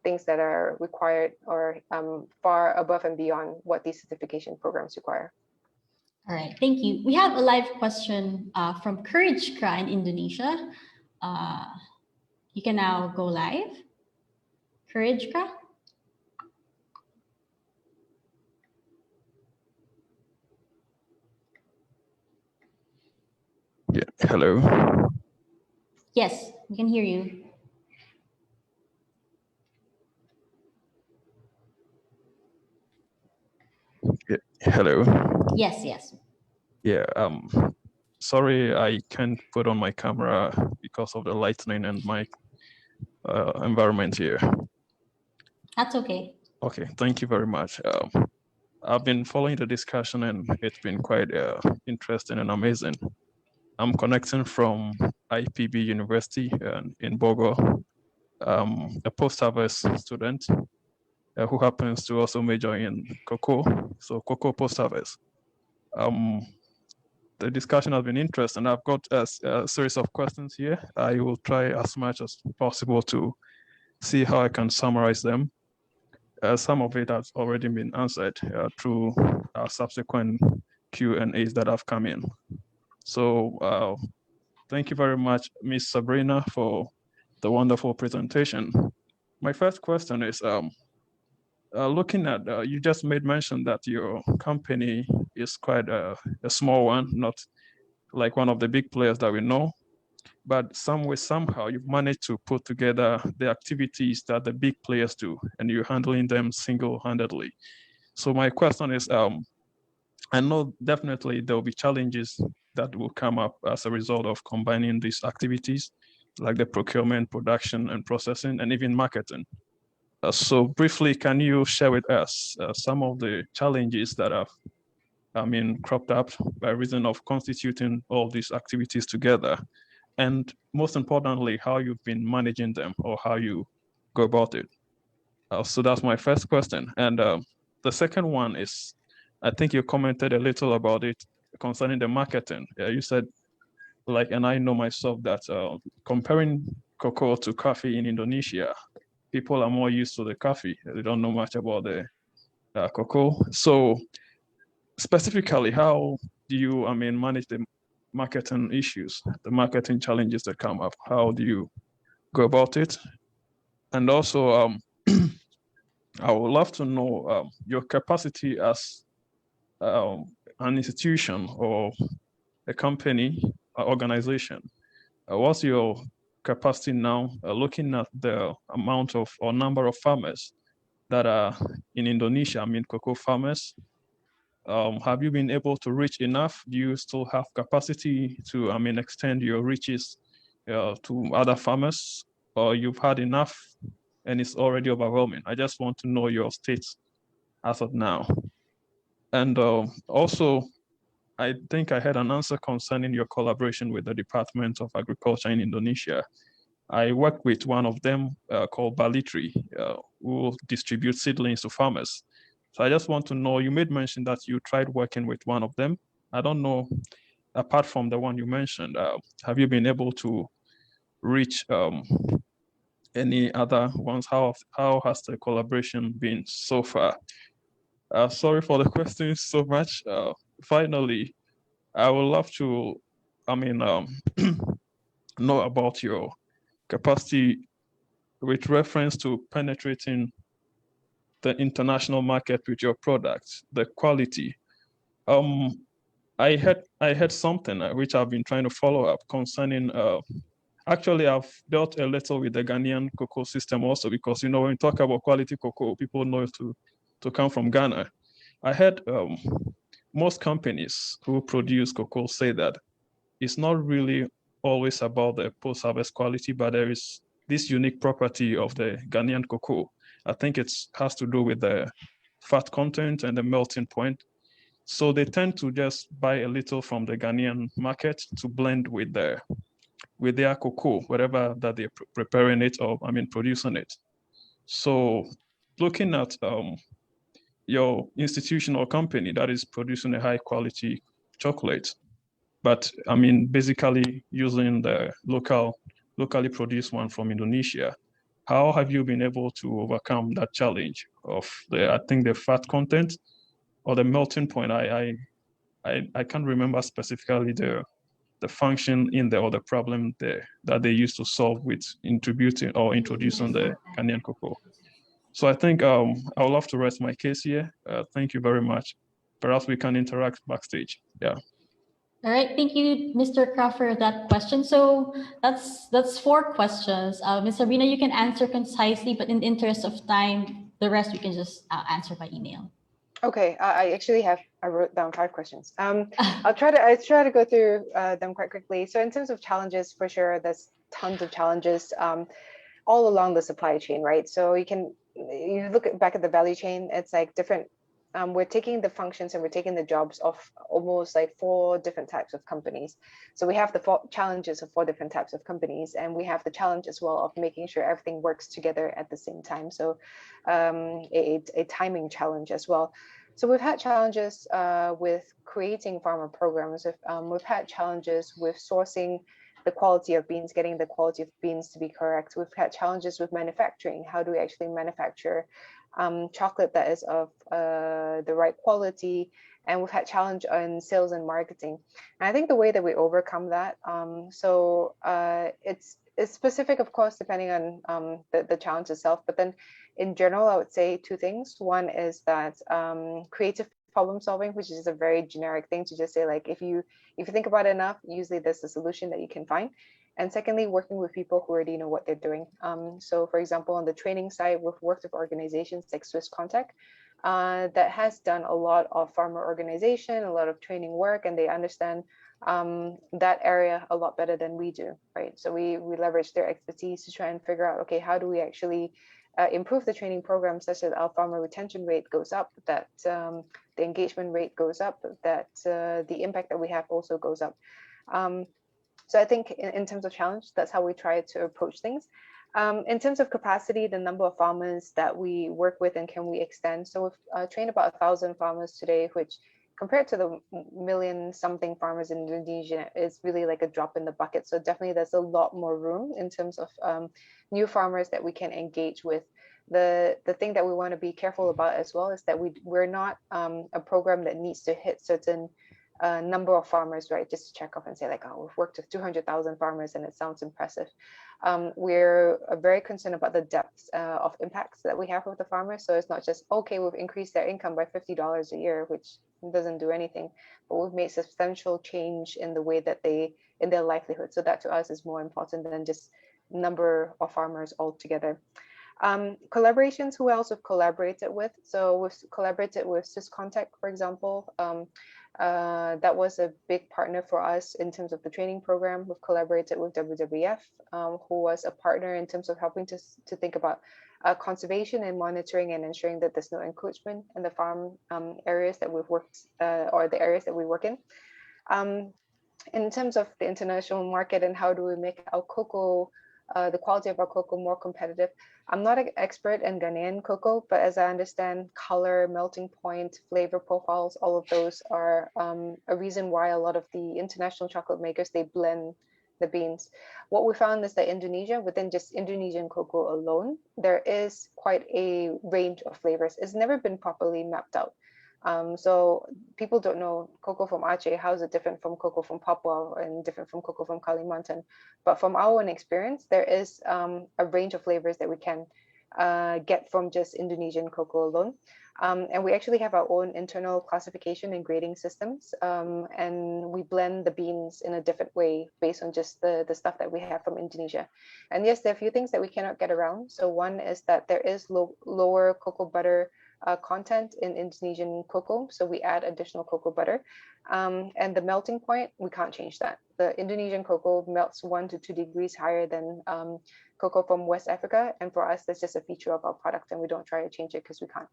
things that are required or far above and beyond what these certification programs require. All right, thank you. We have a live question from Courage Kra in Indonesia. You can now go live. Courage Kra? Yeah, hello. Yes, we can hear you. Yeah, hello. Yes, yes. Yeah, sorry I can't put on my camera because of the lightning and my environment here. That's okay. Okay, thank you very much. I've been following the discussion and it's been quite interesting and amazing. I'm connecting from IPB University in Bogo, a post-harvest student who happens to also major in cocoa, so cocoa post-harvest. The discussion has been interesting. I've got a series of questions here. I will try as much as possible to see how I can summarize them. Some of it has already been answered through subsequent Q&As that have come in. So thank you very much, Ms. Sabrina, for the wonderful presentation. My first question is, looking at, you just made mention that your company is quite a small one, not like one of the big players that we know, but somehow you've managed to put together the activities that the big players do, and you're handling them single-handedly. So my question is, I know definitely there will be challenges that will come up as a result of combining these activities, like the procurement, production, and processing, and even marketing. So briefly, can you share with us some of the challenges that have, cropped up by reason of constituting all these activities together? And most importantly, how you've been managing them or how you go about it. So that's my first question. And the second one is, I think you commented a little about it concerning the marketing. You said, like, and I know myself that comparing cocoa to coffee in Indonesia, people are more used to the coffee. They don't know much about the cocoa. So specifically, how do you, manage the marketing issues, the marketing challenges that come up? How do you go about it? And also, I would love to know your capacity as an institution or a company, organization. What's your capacity now, looking at the amount of or number of farmers that are in Indonesia, cocoa farmers? Have you been able to reach enough? Do you still have capacity to, extend your reaches to other farmers, or you've had enough and it's already overwhelming? I just want to know your state as of now. And also, I think I had an answer concerning your collaboration with the Department of Agriculture in Indonesia. I work with one of them called Balitri, who distributes seedlings to farmers. So I just want to know, you made mention that you tried working with one of them. I don't know, apart from the one you mentioned, have you been able to reach any other ones? How has the collaboration been so far? Sorry for the questions so much. finally, I would love to, know about your capacity with reference to penetrating the international market with your products, the quality. I had something which I've been trying to follow up concerning. Actually, I've dealt a little with the Ghanaian cocoa system also, because when we talk about quality cocoa, people know to come from Ghana. I heard most companies who produce cocoa say that it's not really always about the post-harvest quality, but there is this unique property of the Ghanaian cocoa. I think it has to do with the fat content and the melting point. So they tend to just buy a little from the Ghanaian market to blend with their cocoa, whatever that they're preparing it or producing it. So looking at your institution or company that is producing a high quality chocolate, but basically using the locally produced one from Indonesia, how have you been able to overcome that challenge of the fat content or the melting point? I can't remember specifically the function in there or the problem there that they used to solve with introducing the Ghanaian cocoa. So I think I would love to rest my case here. Thank you very much. Perhaps we can interact backstage. Yeah. All right, thank you, Mr. Kraft, for that question. So that's 4 questions. Ms. Sabrina, you can answer concisely, but in the interest of time, the rest we can just answer by email. Okay, I wrote down 5 questions. I'll try to go through them quite quickly. So in terms of challenges, for sure, there's tons of challenges all along the supply chain, right? So you look back at the value chain, it's like different. We're taking the functions and we're taking the jobs of almost like 4 different types of companies. So we have the 4 challenges of 4 different types of companies, and we have the challenge as well of making sure everything works together at the same time. So a timing challenge as well. So we've had challenges with creating farmer programs. We've had challenges with sourcing the quality of beans, getting the quality of beans to be correct. We've had challenges with manufacturing. How do we actually manufacture chocolate that is of the right quality? And we've had challenge on sales and marketing. And I think the way that we overcome that, it's specific, of course, depending on the challenge itself. But then in general, I would say 2 things. One is that creative problem solving, which is a very generic thing to just say, like, if you think about it enough, usually there's a solution that you can find. And secondly, working with people who already know what they're doing. So for example, on the training side, we've worked with organizations like Swiss Contact that has done a lot of farmer organization, a lot of training work, and they understand that area a lot better than we do, right? So we leverage their expertise to try and figure out, okay, how do we actually improve the training program such that our farmer retention rate goes up, that the engagement rate goes up, that the impact that we have also goes up. So I think in terms of challenge, that's how we try to approach things. In terms of capacity, the number of farmers that we work with and can we extend. So we've trained about 1,000 farmers today, which compared to the million something farmers in Indonesia is really like a drop in the bucket. So definitely there's a lot more room in terms of new farmers that we can engage with. The thing that we want to be careful about as well is that we're not a program that needs to hit certain number of farmers, right? Just to check off and say like, oh, we've worked with 200,000 farmers and it sounds impressive. We're very concerned about the depth of impacts that we have with the farmers. So it's not just, okay, we've increased their income by $50 a year, which doesn't do anything, but we've made substantial change in the way that in their livelihood. So that to us is more important than just number of farmers altogether. Collaborations, who else we've collaborated with? So we've collaborated with Swiss Contact, for example. That was a big partner for us in terms of the training program. We've collaborated with WWF, who was a partner in terms of helping to think about conservation and monitoring and ensuring that there's no encroachment in the farm areas that we've worked or the areas that we work in. In terms of the international market and how do we make our cocoa, the quality of our cocoa more competitive. I'm not an expert in Ghanaian cocoa, but as I understand, color, melting point, flavor profiles, all of those are a reason why a lot of the international chocolate makers, they blend the beans. What we found is that Indonesia, within just Indonesian cocoa alone, there is quite a range of flavors. It's never been properly mapped out. So people don't know cocoa from Aceh, how is it different from cocoa from Papua and different from cocoa from Kalimantan. But from our own experience, there is a range of flavors that we can get from just Indonesian cocoa alone. And we actually have our own internal classification and grading systems. And we blend the beans in a different way based on just the stuff that we have from Indonesia. And yes, there are a few things that we cannot get around. So one is that there is lower cocoa butter content in Indonesian cocoa. So we add additional cocoa butter. And the melting point, we can't change that. The Indonesian cocoa melts 1 to 2 degrees higher than cocoa from West Africa. And for us, that's just a feature of our product, and we don't try to change it because we can't.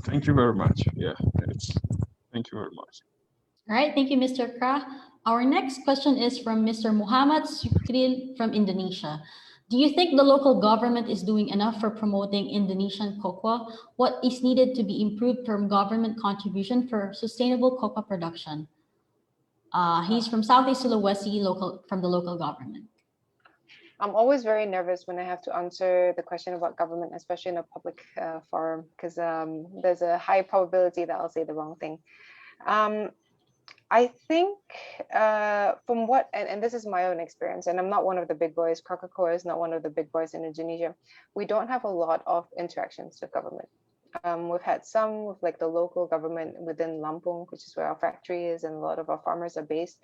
Thank you very much. Yeah, thank you very much. All right, thank you, Mr. Kra. Our next question is from Mr. Muhammad Sukril from Indonesia. Do you think the local government is doing enough for promoting Indonesian cocoa? What is needed to be improved from government contribution for sustainable cocoa production? He's from Southeast Sulawesi, from the local government. I'm always very nervous when I have to answer the question about government, especially in a public forum, because there's a high probability that I'll say the wrong thing. I think from what, and this is my own experience, and I'm not one of the big boys, Krakakoa is not one of the big boys in Indonesia. We don't have a lot of interactions with government. We've had some with like the local government within Lampung, which is where our factory is, and a lot of our farmers are based,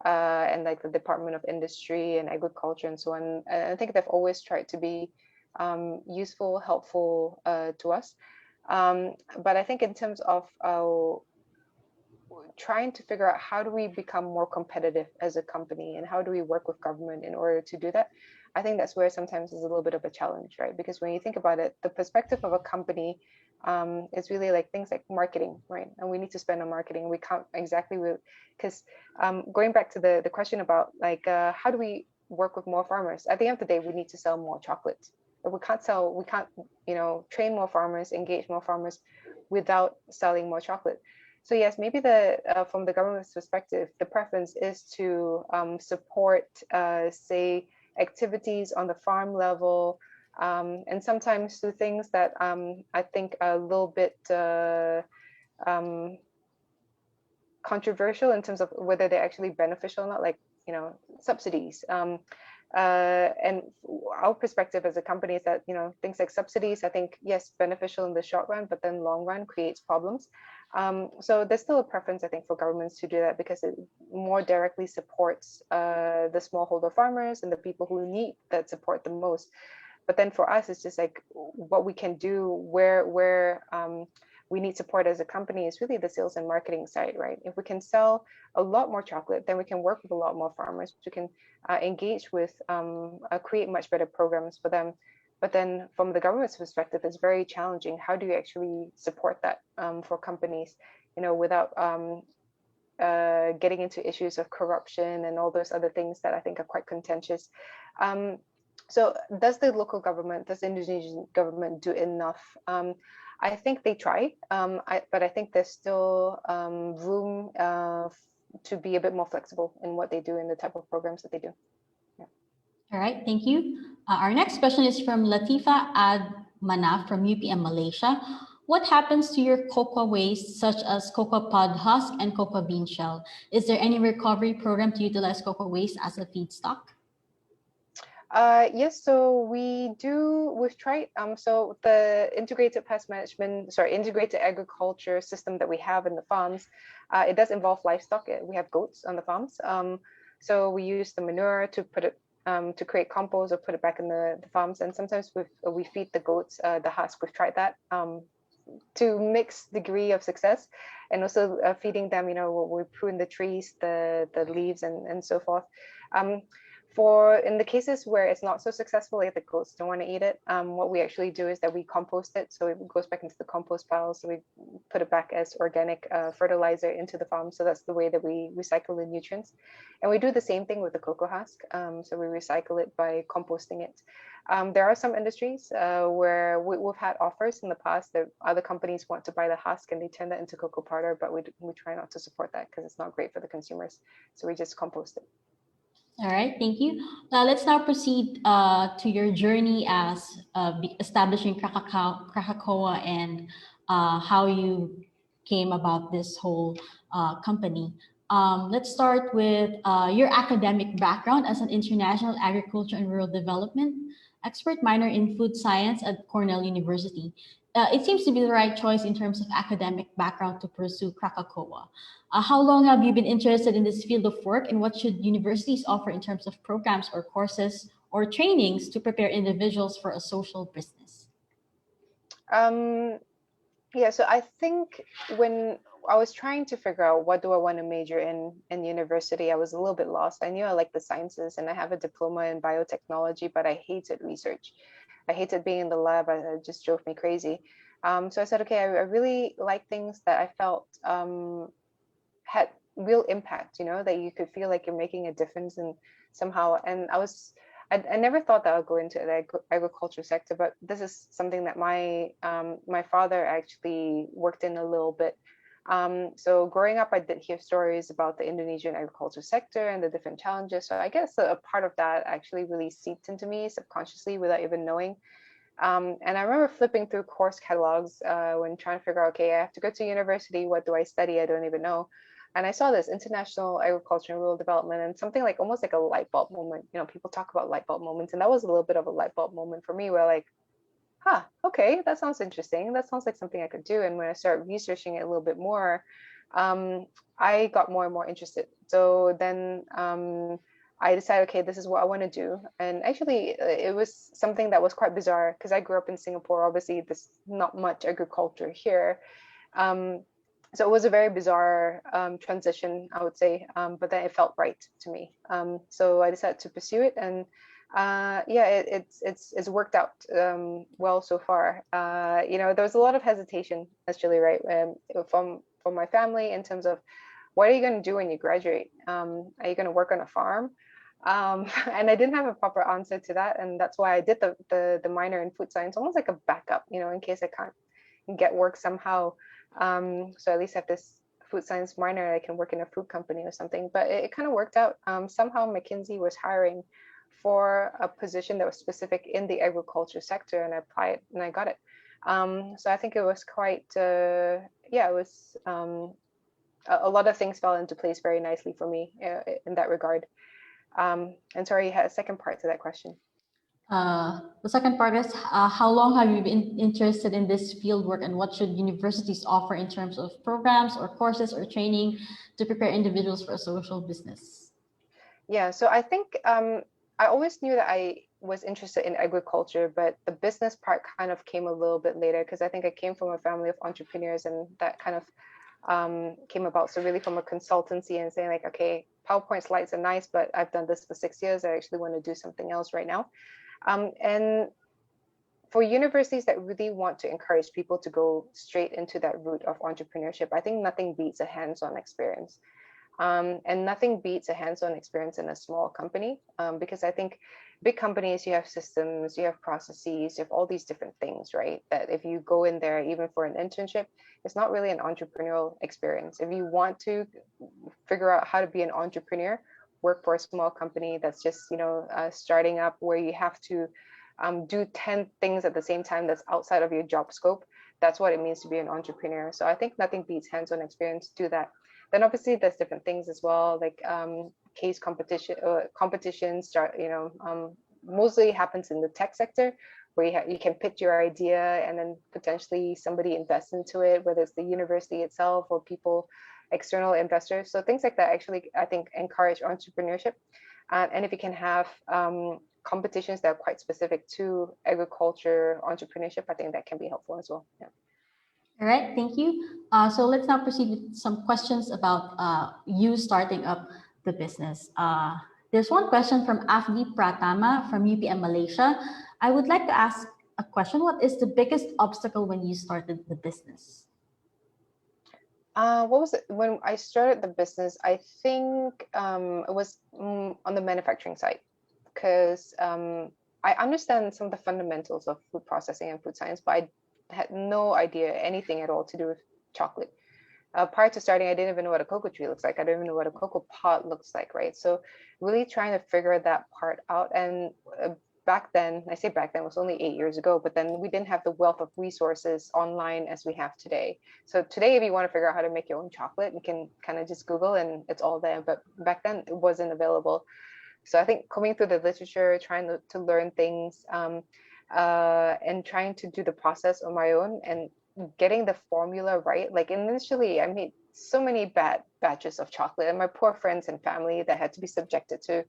and like the Department of Industry and Agriculture and so on. And I think they've always tried to be useful, helpful to us. But I think in terms of trying to figure out how do we become more competitive as a company and how do we work with government in order to do that, I think that's where sometimes is a little bit of a challenge, right? Because when you think about it, the perspective of a company is really like things like marketing, right? And we need to spend on marketing. We can't exactly, because going back to the question about like how do we work with more farmers? At the end of the day, we need to sell more chocolate. But we can't train more farmers, engage more farmers without selling more chocolate. So yes, maybe from the government's perspective, the preference is to support, say, activities on the farm level, and sometimes do things that I think are a little bit controversial in terms of whether they're actually beneficial or not, like subsidies. And our perspective as a company is that things like subsidies, I think yes, beneficial in the short run, but then long run creates problems. So there's still a preference, I think, for governments to do that because it more directly supports the smallholder farmers and the people who need that support the most. But then for us, it's just like what we can do where we need support as a company is really the sales and marketing side, right? If we can sell a lot more chocolate, then we can work with a lot more farmers. We can engage with, create much better programs for them. But then from the government's perspective, it's very challenging. How do you actually support that for companies, without getting into issues of corruption and all those other things that I think are quite contentious. So does the local government, does the Indonesian government do enough? I think they try, but I think there's still room to be a bit more flexible in what they do and the type of programs that they do. Yeah. All right, thank you. Our next question is from Latifa Ad Manaf from UPM Malaysia. What happens to your cocoa waste, such as cocoa pod husk and cocoa bean shell? Is there any recovery program to utilize cocoa waste as a feedstock? Yes, so we've tried, so the integrated agriculture system that we have in the farms, it does involve livestock. We have goats on the farms. So we use the manure to put it, to create compost or put it back in the farms. And sometimes we feed the goats the husk. We've tried that to mixed degree of success, and also feeding them, we prune the trees, the leaves and so forth. In the cases where it's not so successful, if the goats don't want to eat it, what we actually do is that we compost it. So it goes back into the compost pile. So we put it back as organic fertilizer into the farm. So that's the way that we recycle the nutrients. And we do the same thing with the cocoa husk. So we recycle it by composting it. There are some industries where we've had offers in the past that other companies want to buy the husk and they turn that into cocoa powder, but we try not to support that because it's not great for the consumers. So we just compost it. All right, thank you. Let's now proceed to your journey as establishing Krakakoa and how you came about this whole company. Let's start with your academic background as an international agriculture and rural development expert, minor in food science at Cornell University. It seems to be the right choice in terms of academic background to pursue Krakakoa. How long have you been interested in this field of work, and what should universities offer in terms of programs or courses or trainings to prepare individuals for a social business? Yeah, so I think when I was trying to figure out what do I want to major in university, I was a little bit lost. I knew I liked the sciences and I have a diploma in biotechnology, but I hated research. I hated being in the lab. It just drove me crazy. So I said, okay, I really like things that I felt had real impact, that you could feel like you're making a difference and somehow. And I never thought that I would go into the agriculture sector, but this is something that my my father actually worked in a little bit. So growing up, I did hear stories about the Indonesian agriculture sector and the different challenges. So I guess a part of that actually really seeped into me subconsciously without even knowing. And I remember flipping through course catalogs when trying to figure out, okay, I have to go to university. What do I study? I don't even know. And I saw this international agriculture and rural development and something like almost like a light bulb moment. People talk about light bulb moments, and that was a little bit of a light bulb moment for me where like, okay, that sounds interesting. That sounds like something I could do. And when I started researching it a little bit more, I got more and more interested. So then I decided, okay, this is what I want to do. And actually, it was something that was quite bizarre because I grew up in Singapore. Obviously, there's not much agriculture here. So it was a very bizarre transition, I would say, but then it felt right to me. So I decided to pursue it, and yeah, it's worked out well so far. There was a lot of hesitation, actually, right, from my family in terms of what are you going to do when you graduate? Are you going to work on a farm? And I didn't have a proper answer to that, and that's why I did the minor in food science, almost like a backup, in case I can't get work somehow. So at least I have this food science minor, I can work in a food company or something. But it kind of worked out. Somehow McKinsey was hiring for a position that was specific in the agriculture sector, and I applied and I got it. So I think it was quite, it was a lot of things fell into place very nicely for me in that regard. And sorry, you had a second part to that question. The second part is how long have you been interested in this field work, and what should universities offer in terms of programs or courses or training to prepare individuals for a social business? Yeah, so I think I always knew that I was interested in agriculture, but the business part kind of came a little bit later because I think I came from a family of entrepreneurs, and that kind of came about. So really from a consultancy and saying like, okay, PowerPoint slides are nice, but I've done this for 6 years. I actually want to do something else right now. And for universities that really want to encourage people to go straight into that route of entrepreneurship, I think nothing beats a hands-on experience. And nothing beats a hands-on experience in a small company, because I think big companies, you have systems, you have processes, you have all these different things, right? That if you go in there, even for an internship, it's not really an entrepreneurial experience. If you want to figure out how to be an entrepreneur, work for a small company that's just, starting up, where you have to do 10 things at the same time that's outside of your job scope. That's what it means to be an entrepreneur. So I think nothing beats hands-on experience to do that. Then obviously there's different things as well, like case competitions start, mostly happens in the tech sector, where you can pitch your idea and then potentially somebody invests into it, whether it's the university itself or people, external investors. So things like that actually, I think, encourage entrepreneurship. And if you can have competitions that are quite specific to agriculture, entrepreneurship, I think that can be helpful as well. Yeah. All right, thank you. So let's now proceed with some questions about you starting up the business. There's one question from Afdi Pratama from UPM Malaysia. I would like to ask a question. What is the biggest obstacle when you started the business? What was it when I started the business? I think it was on the manufacturing side, because I understand some of the fundamentals of food processing and food science, but I had no idea anything at all to do with chocolate. prior to starting, I didn't even know what a cocoa tree looks like. I don't even know what a cocoa pod looks like, right? So really trying to figure that part out. And back then, I say back then, it was only 8 years ago, but then we didn't have the wealth of resources online as we have today. So today, if you want to figure out how to make your own chocolate, you can kind of just Google and it's all there. But back then it wasn't available. So I think coming through the literature, trying to learn things, and trying to do the process on my own and getting the formula right. Like initially, I made so many bad batches of chocolate, and my poor friends and family that had to be subjected to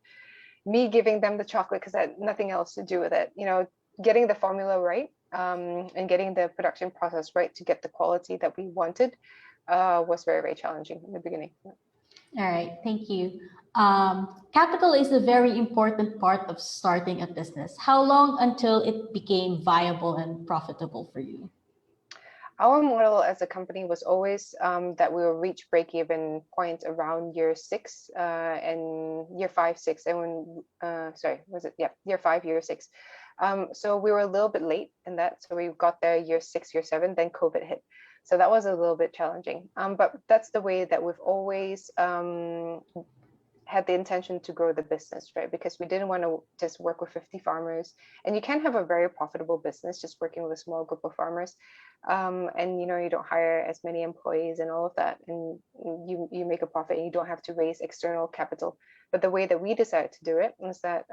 me giving them the chocolate because I had nothing else to do with it. You know, getting the formula right, and getting the production process right to get the quality that we wanted was very, very challenging in the beginning. All right, thank you. Capital is a very important part of starting a business. How long until it became viable and profitable for you? Our model as a company was always that we will reach break-even point around year 6 and year 5, 6, and when sorry, was it? Yeah, year 5, year 6. So we were a little bit late in that. So we got there year 6, year 7, then COVID hit. So that was a little bit challenging. But that's the way that we've always had the intention to grow the business, right? Because we didn't want to just work with 50 farmers, and you can have a very profitable business just working with a small group of farmers, and you don't hire as many employees and all of that, and you make a profit and you don't have to raise external capital. But the way that we decided to do it was that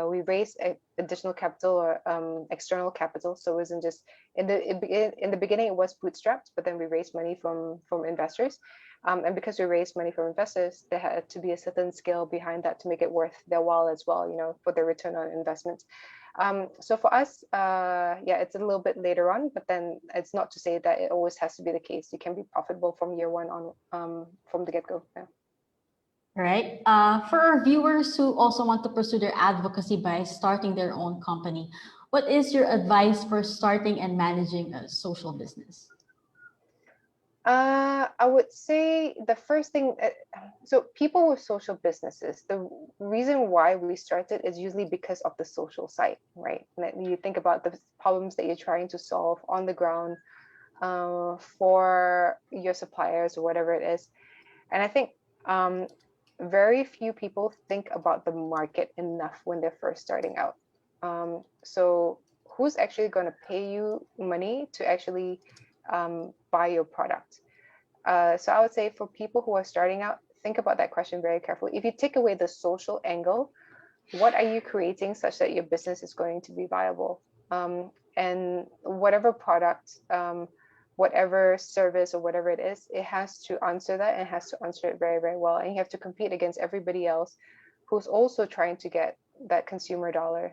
we raised additional capital or external capital. So it wasn't just in the beginning it was bootstrapped, but then we raised money from investors. And because we raised money from investors, there had to be a certain scale behind that to make it worth their while as well, for the return on investment. So for us, yeah, it's a little bit later on, but then it's not to say that it always has to be the case. You can be profitable from year 1 on, from the get-go. Yeah. All right. For our viewers who also want to pursue their advocacy by starting their own company, what is your advice for starting and managing a social business? I would say the first thing, so people with social businesses, the reason why we started is usually because of the social side, right? And you think about the problems that you're trying to solve on the ground for your suppliers or whatever it is. And I think very few people think about the market enough when they're first starting out. So who's actually going to pay you money to actually buy your product? So I would say for people who are starting out, think about that question very carefully. If you take away the social angle, what are you creating such that your business is going to be viable? And whatever product, whatever service or whatever it is, it has to answer that and has to answer it very, very well. And you have to compete against everybody else who's also trying to get that consumer dollar,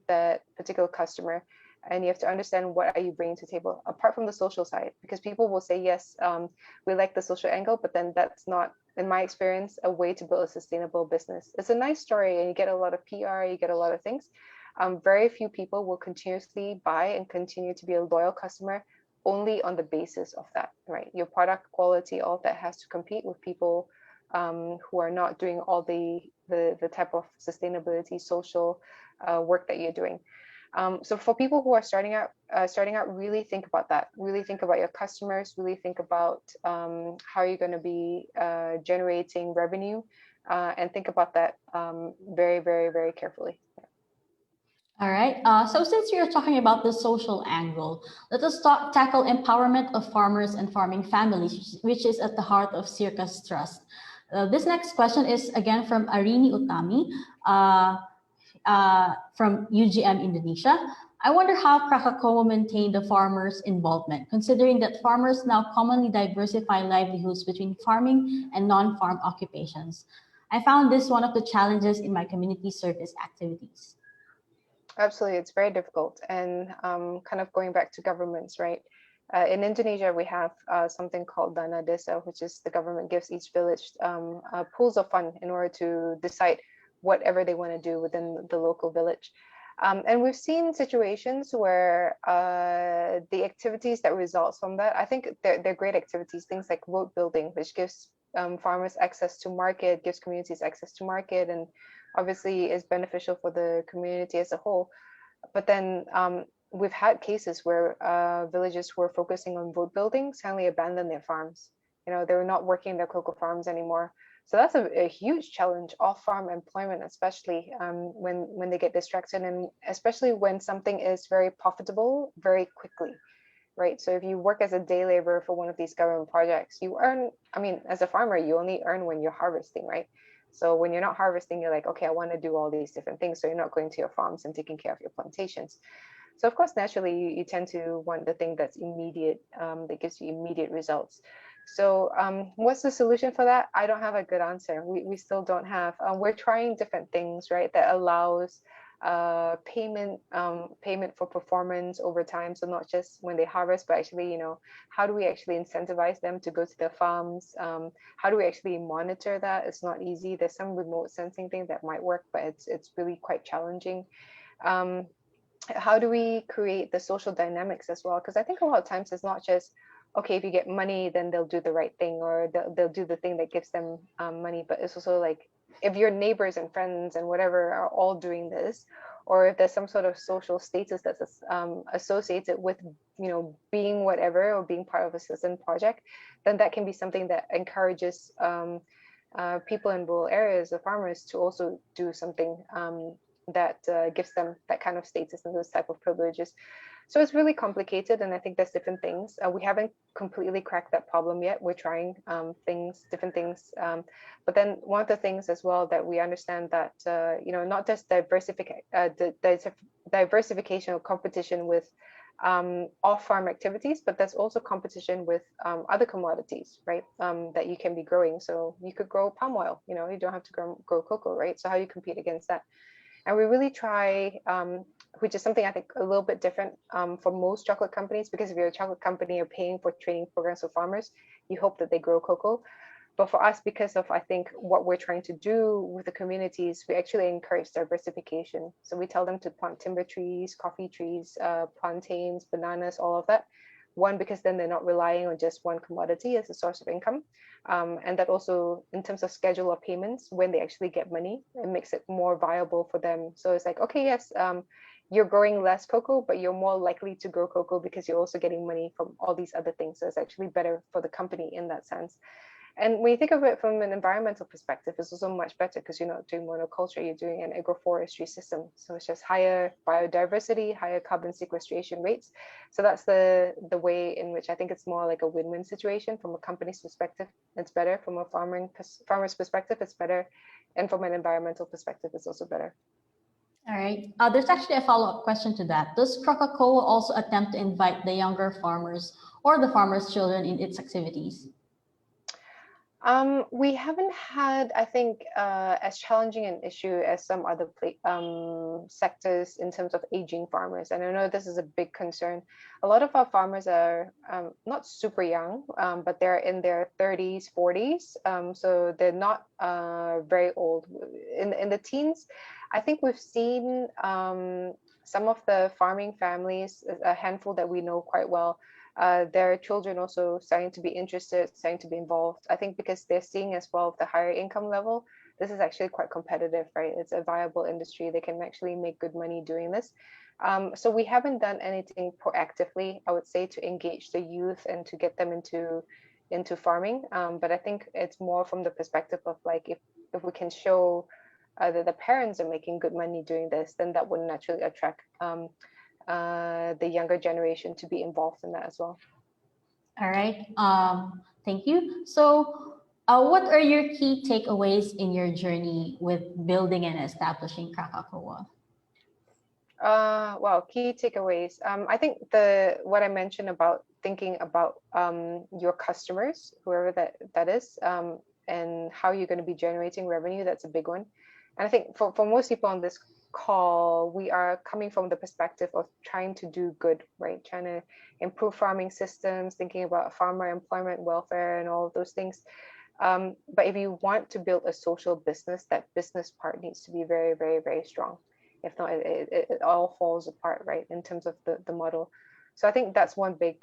that particular customer. And you have to understand what are you bringing to the table apart from the social side, because people will say, yes, we like the social angle, but then that's not, in my experience, a way to build a sustainable business. It's a nice story and you get a lot of PR, you get a lot of things. Very few people will continuously buy and continue to be a loyal customer only on the basis of that, right? Your product quality, all of that has to compete with people who are not doing all the type of sustainability, social work that you're doing. So for people who are starting out, really think about that. Really think about your customers. Really think about how you're going to be generating revenue, and think about that very, very, very carefully. All right. So since you're talking about the social angle, let us tackle empowerment of farmers and farming families, which is at the heart of SEARCA's trust. This next question is again from Arini Utami. From UGM Indonesia. I wonder how Krakakoa maintained the farmers' involvement, considering that farmers now commonly diversify livelihoods between farming and non-farm occupations. I found this one of the challenges in my community service activities. Absolutely, it's very difficult. And kind of going back to governments, right? In Indonesia, we have something called Dana Desa, which is the government gives each village pools of fund in order to decide whatever they want to do within the local village. And we've seen situations where the activities that result from that, I think they're great activities, things like road building, which gives farmers access to market, gives communities access to market, and obviously is beneficial for the community as a whole. But then we've had cases where villages who are focusing on road building suddenly abandon their farms. they're not working their cocoa farms anymore. So that's a huge challenge, off-farm employment, especially when they get distracted, and especially when something is very profitable very quickly, right? So if you work as a day laborer for one of these government projects, you earn, I mean, as a farmer, you only earn when you're harvesting, right? So when you're not harvesting, you're like, okay, I want to do all these different things. So you're not going to your farms and taking care of your plantations. So of course, naturally, you tend to want the thing that's immediate, that gives you immediate results. So what's the solution for that? I don't have a good answer. We still don't have. We're trying different things, right, that allows payment for performance over time. So not just when they harvest, but actually, how do we actually incentivize them to go to their farms? How do we actually monitor that? It's not easy. There's some remote sensing thing that might work, but it's really quite challenging. How do we create the social dynamics as well? Because I think a lot of times it's not just, okay, if you get money, then they'll do the right thing, or they'll do the thing that gives them money. But it's also like, if your neighbors and friends and whatever are all doing this, or if there's some sort of social status that's associated with, being whatever or being part of a certain project, then that can be something that encourages people in rural areas, the farmers, to also do something that gives them that kind of status and those type of privileges. So it's really complicated, and I think there's different things. We haven't completely cracked that problem yet. We're trying different things. But then one of the things as well that we understand that, not just diversification or competition with off-farm activities, but there's also competition with other commodities, right? That you can be growing. So you could grow palm oil, you don't have to grow cocoa, right? So how do you compete against that? And we really try, which is something I think a little bit different for most chocolate companies, because if you're a chocolate company, you're paying for training programs for farmers, you hope that they grow cocoa. But for us, because of, I think, what we're trying to do with the communities, we actually encourage diversification. So we tell them to plant timber trees, coffee trees, plantains, bananas, all of that. One, because then they're not relying on just one commodity as a source of income. And that also, in terms of schedule of payments, when they actually get money, it makes it more viable for them. So it's like, okay, yes, you're growing less cocoa, but you're more likely to grow cocoa because you're also getting money from all these other things. So it's actually better for the company in that sense. And when you think of it from an environmental perspective, it's also much better because you're not doing monoculture, you're doing an agroforestry system. So it's just higher biodiversity, higher carbon sequestration rates. So that's the way in which I think it's more like a win-win situation from a company's perspective. It's better from a farmer's perspective, it's better. And from an environmental perspective, it's also better. All right. There's actually a follow-up question to that. Does Krakakoa also attempt to invite the younger farmers or the farmers' children in its activities? We haven't had, I think, as challenging an issue as some other sectors in terms of aging farmers. And I know this is a big concern. A lot of our farmers are not super young, but they're in their 30s, 40s. So they're not very old. In the teens, I think we've seen some of the farming families, a handful that we know quite well, their children also starting to be interested, starting to be involved. I think because they're seeing as well the higher income level, this is actually quite competitive, right? It's a viable industry. They can actually make good money doing this. So we haven't done anything proactively, I would say, to engage the youth and to get them into farming. But I think it's more from the perspective of like, if we can show that the parents are making good money doing this, then that would naturally attract the younger generation to be involved in that as well. All right. Thank you. So what are your key takeaways in your journey with building and establishing Krakakoa? Well, key takeaways. I think what I mentioned about thinking about your customers, whoever that is, and how you're going to be generating revenue, that's a big one. And I think for most people on this call, we are coming from the perspective of trying to do good, right? Trying to improve farming systems, thinking about farmer employment, welfare, and all of those things. But if you want to build a social business, that business part needs to be very, very, very strong. If not, it all falls apart, right, in terms of the model. So I think that's one big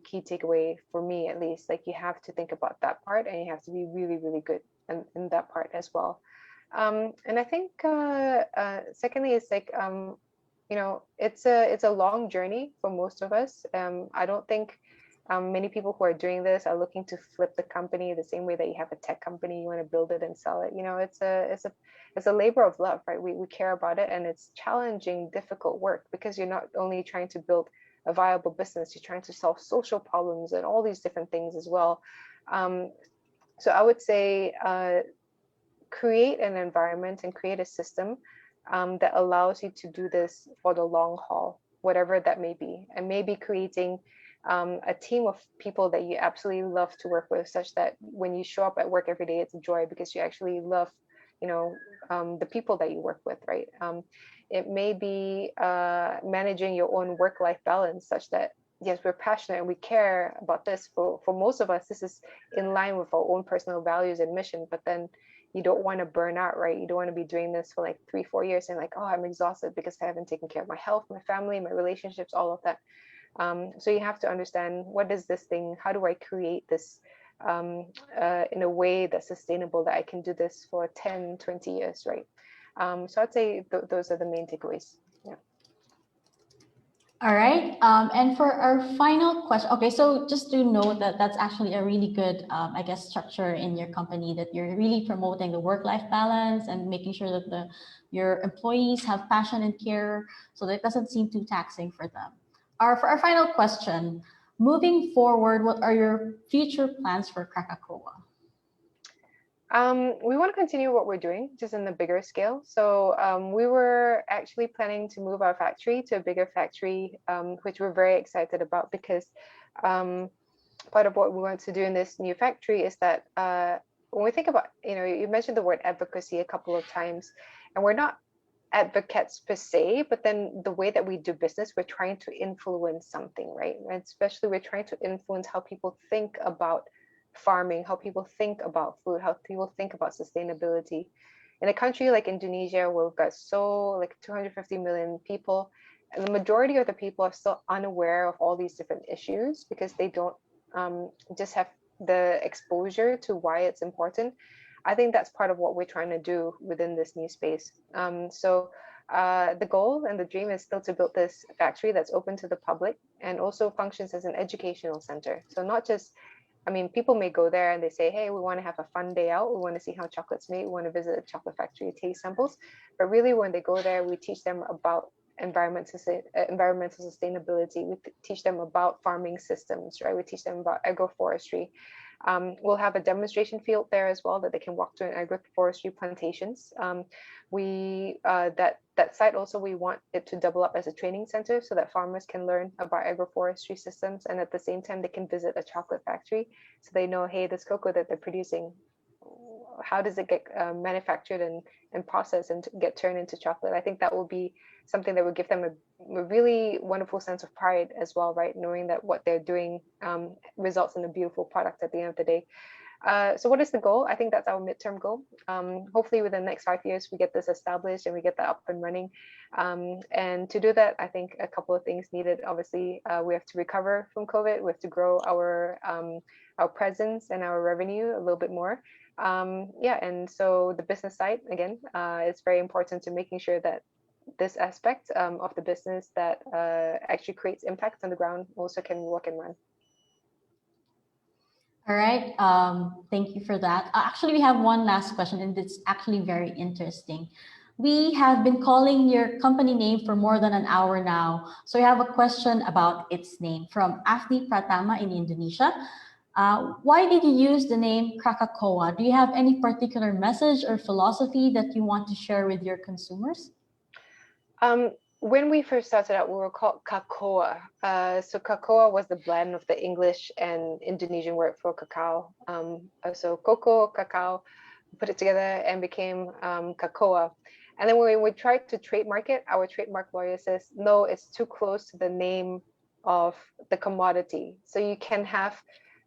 key takeaway for me, at least. Like, you have to think about that part, and you have to be really, really good in that part as well. And I think secondly, it's like it's a long journey for most of us. I don't think Many people who are doing this are looking to flip the company the same way that you have a tech company, you want to build it and sell it. You know, it's a labor of love, right? We care about it, and it's challenging, difficult work, because you're not only trying to build a viable business, you're trying to solve social problems and all these different things as well. So I would say create an environment and create a system that allows you to do this for the long haul, whatever that may be, and maybe creating a team of people that you absolutely love to work with, such that when you show up at work every day, it's a joy because you actually love, you know, the people that you work with, right? It may be managing your own work-life balance, such that yes, we're passionate and we care about this. For most of us, this is in line with our own personal values and mission, but then you don't want to burn out, right? You don't want to be doing this for like 3-4 years and like, oh, I'm exhausted because I haven't taken care of my health, my family, my relationships, all of that. So you have to understand, what is this thing? How do I create this in a way that's sustainable, that I can do this for 10, 20 years, right? So I'd say those are the main takeaways. Yeah. All right. And for our final question, okay, so just to note that that's actually a really good, I guess, structure in your company, that you're really promoting the work-life balance and making sure that your employees have passion and care, so that it doesn't seem too taxing for them. For our final question, moving forward, what are your future plans for Krakakoa? We want to continue what we're doing, just in a bigger scale. So we were actually planning to move our factory to a bigger factory, which we're very excited about, because part of what we want to do in this new factory is that when we think about, you mentioned the word advocacy a couple of times, and we're not advocates per se, but then the way that we do business, we're trying to influence something, right? And especially we're trying to influence how people think about farming, how people think about food, how people think about sustainability. In a country like Indonesia, where we've got like 250 million people, and the majority of the people are still unaware of all these different issues because they don't just have the exposure to why it's important. I think that's part of what we're trying to do within this new space. So the goal and the dream is still to build this factory that's open to the public and also functions as an educational center. So not just, people may go there and they say, hey, we want to have a fun day out. We want to see how chocolate's made. We want to visit a chocolate factory, taste samples. But really, when they go there, we teach them about environmental sustainability. We teach them about farming systems, right? We teach them about agroforestry. We'll have a demonstration field there as well that they can walk to in agroforestry plantations. That site also, we want it to double up as a training center so that farmers can learn about agroforestry systems, and at the same time they can visit a chocolate factory so they know, hey, this cocoa that they're producing, how does it get manufactured and processed and get turned into chocolate? I think that will be something that would give them a really wonderful sense of pride as well, right? Knowing that what they're doing results in a beautiful product at the end of the day. So what is the goal? I think that's our midterm goal. Hopefully within the next 5 years, we get this established and we get that up and running. And to do that, I think a couple of things needed. Obviously, we have to recover from COVID. We have to grow our presence and our revenue a little bit more. And so the business side, again, is very important to making sure that this aspect of the business that actually creates impact on the ground also can work and run. All right. Thank you for that. Actually, we have one last question, and it's actually very interesting. We have been calling your company name for more than an hour now. So we have a question about its name from Afni Pratama in Indonesia. Why did you use the name Krakakoa? Do you have any particular message or philosophy that you want to share with your consumers? When we first started out, we were called Cacao. So Cacao was the blend of the English and Indonesian word for cacao. So cocoa, cacao, put it together and became Cacoa. And then when we tried to trademark it, our trademark lawyer says, no, it's too close to the name of the commodity. So you can have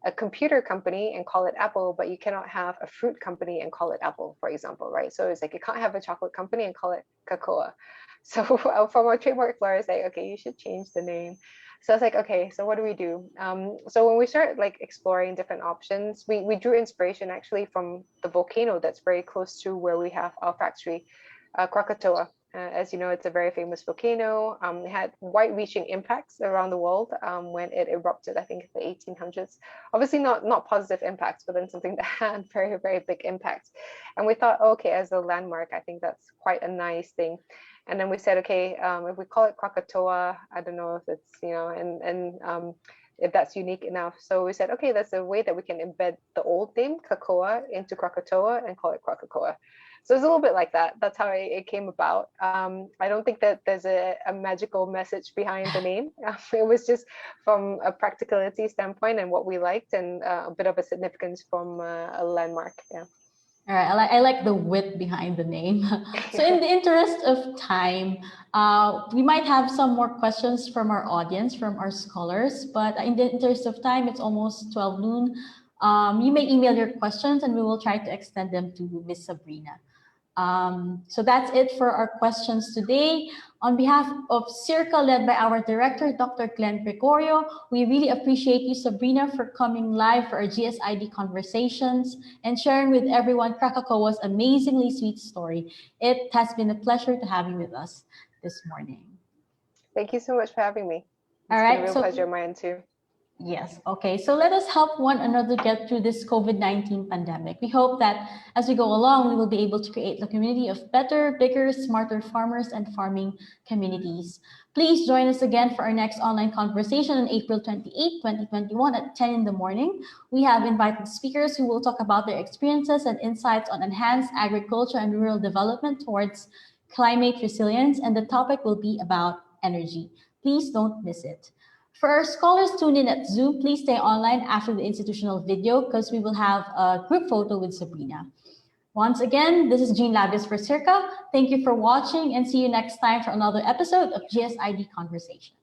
a computer company and call it Apple, but you cannot have a fruit company and call it Apple, for example, right? So it's like you can't have a chocolate company and call it Cacao. So from our trademark lawyer, it's like, okay, you should change the name. So I was like, okay, so what do we do? So when we started like exploring different options, we drew inspiration actually from the volcano that's very close to where we have our factory, Krakatoa. As you know, it's a very famous volcano. It had wide-reaching impacts around the world when it erupted, I think, in the 1800s. Obviously not positive impacts, but then something that had very, very big impacts. And we thought, okay, as a landmark, I think that's quite a nice thing. And then we said, okay, if we call it Krakatoa, I don't know if it's, you know, and if that's unique enough. So we said, okay, that's a way that we can embed the old name, Kakoa, into Krakatoa and call it Krakakoa. So it's a little bit like that. That's how it came about. I don't think that there's a magical message behind the name. It was just from a practicality standpoint and what we liked, and a bit of a significance from a landmark. Yeah. All right, I like the wit behind the name. So in the interest of time, we might have some more questions from our audience, from our scholars, but in the interest of time, it's almost 12 noon. You may email your questions and we will try to extend them to Miss Sabrina. So that's it for our questions today. On behalf of SEARCA, led by our director, Dr. Glenn Gregorio, we really appreciate you, Sabrina, for coming live for our GSID Conversations and sharing with everyone Krakakoa's amazingly sweet story. It has been a pleasure to have you with us this morning. Thank you so much for having me. All right, been a real pleasure of mine too. Yes. Okay. So let us help one another get through this COVID-19 pandemic. We hope that as we go along, we will be able to create a community of better, bigger, smarter farmers and farming communities. Please join us again for our next online conversation on April 28, 2021 at 10 in the morning. We have invited speakers who will talk about their experiences and insights on enhanced agriculture and rural development towards climate resilience, and the topic will be about energy. Please don't miss it. For our scholars tuned in at Zoom, please stay online after the institutional video because we will have a group photo with Sabrina. Once again, this is Jean Labias for SEARCA. Thank you for watching and see you next time for another episode of GSID Conversations.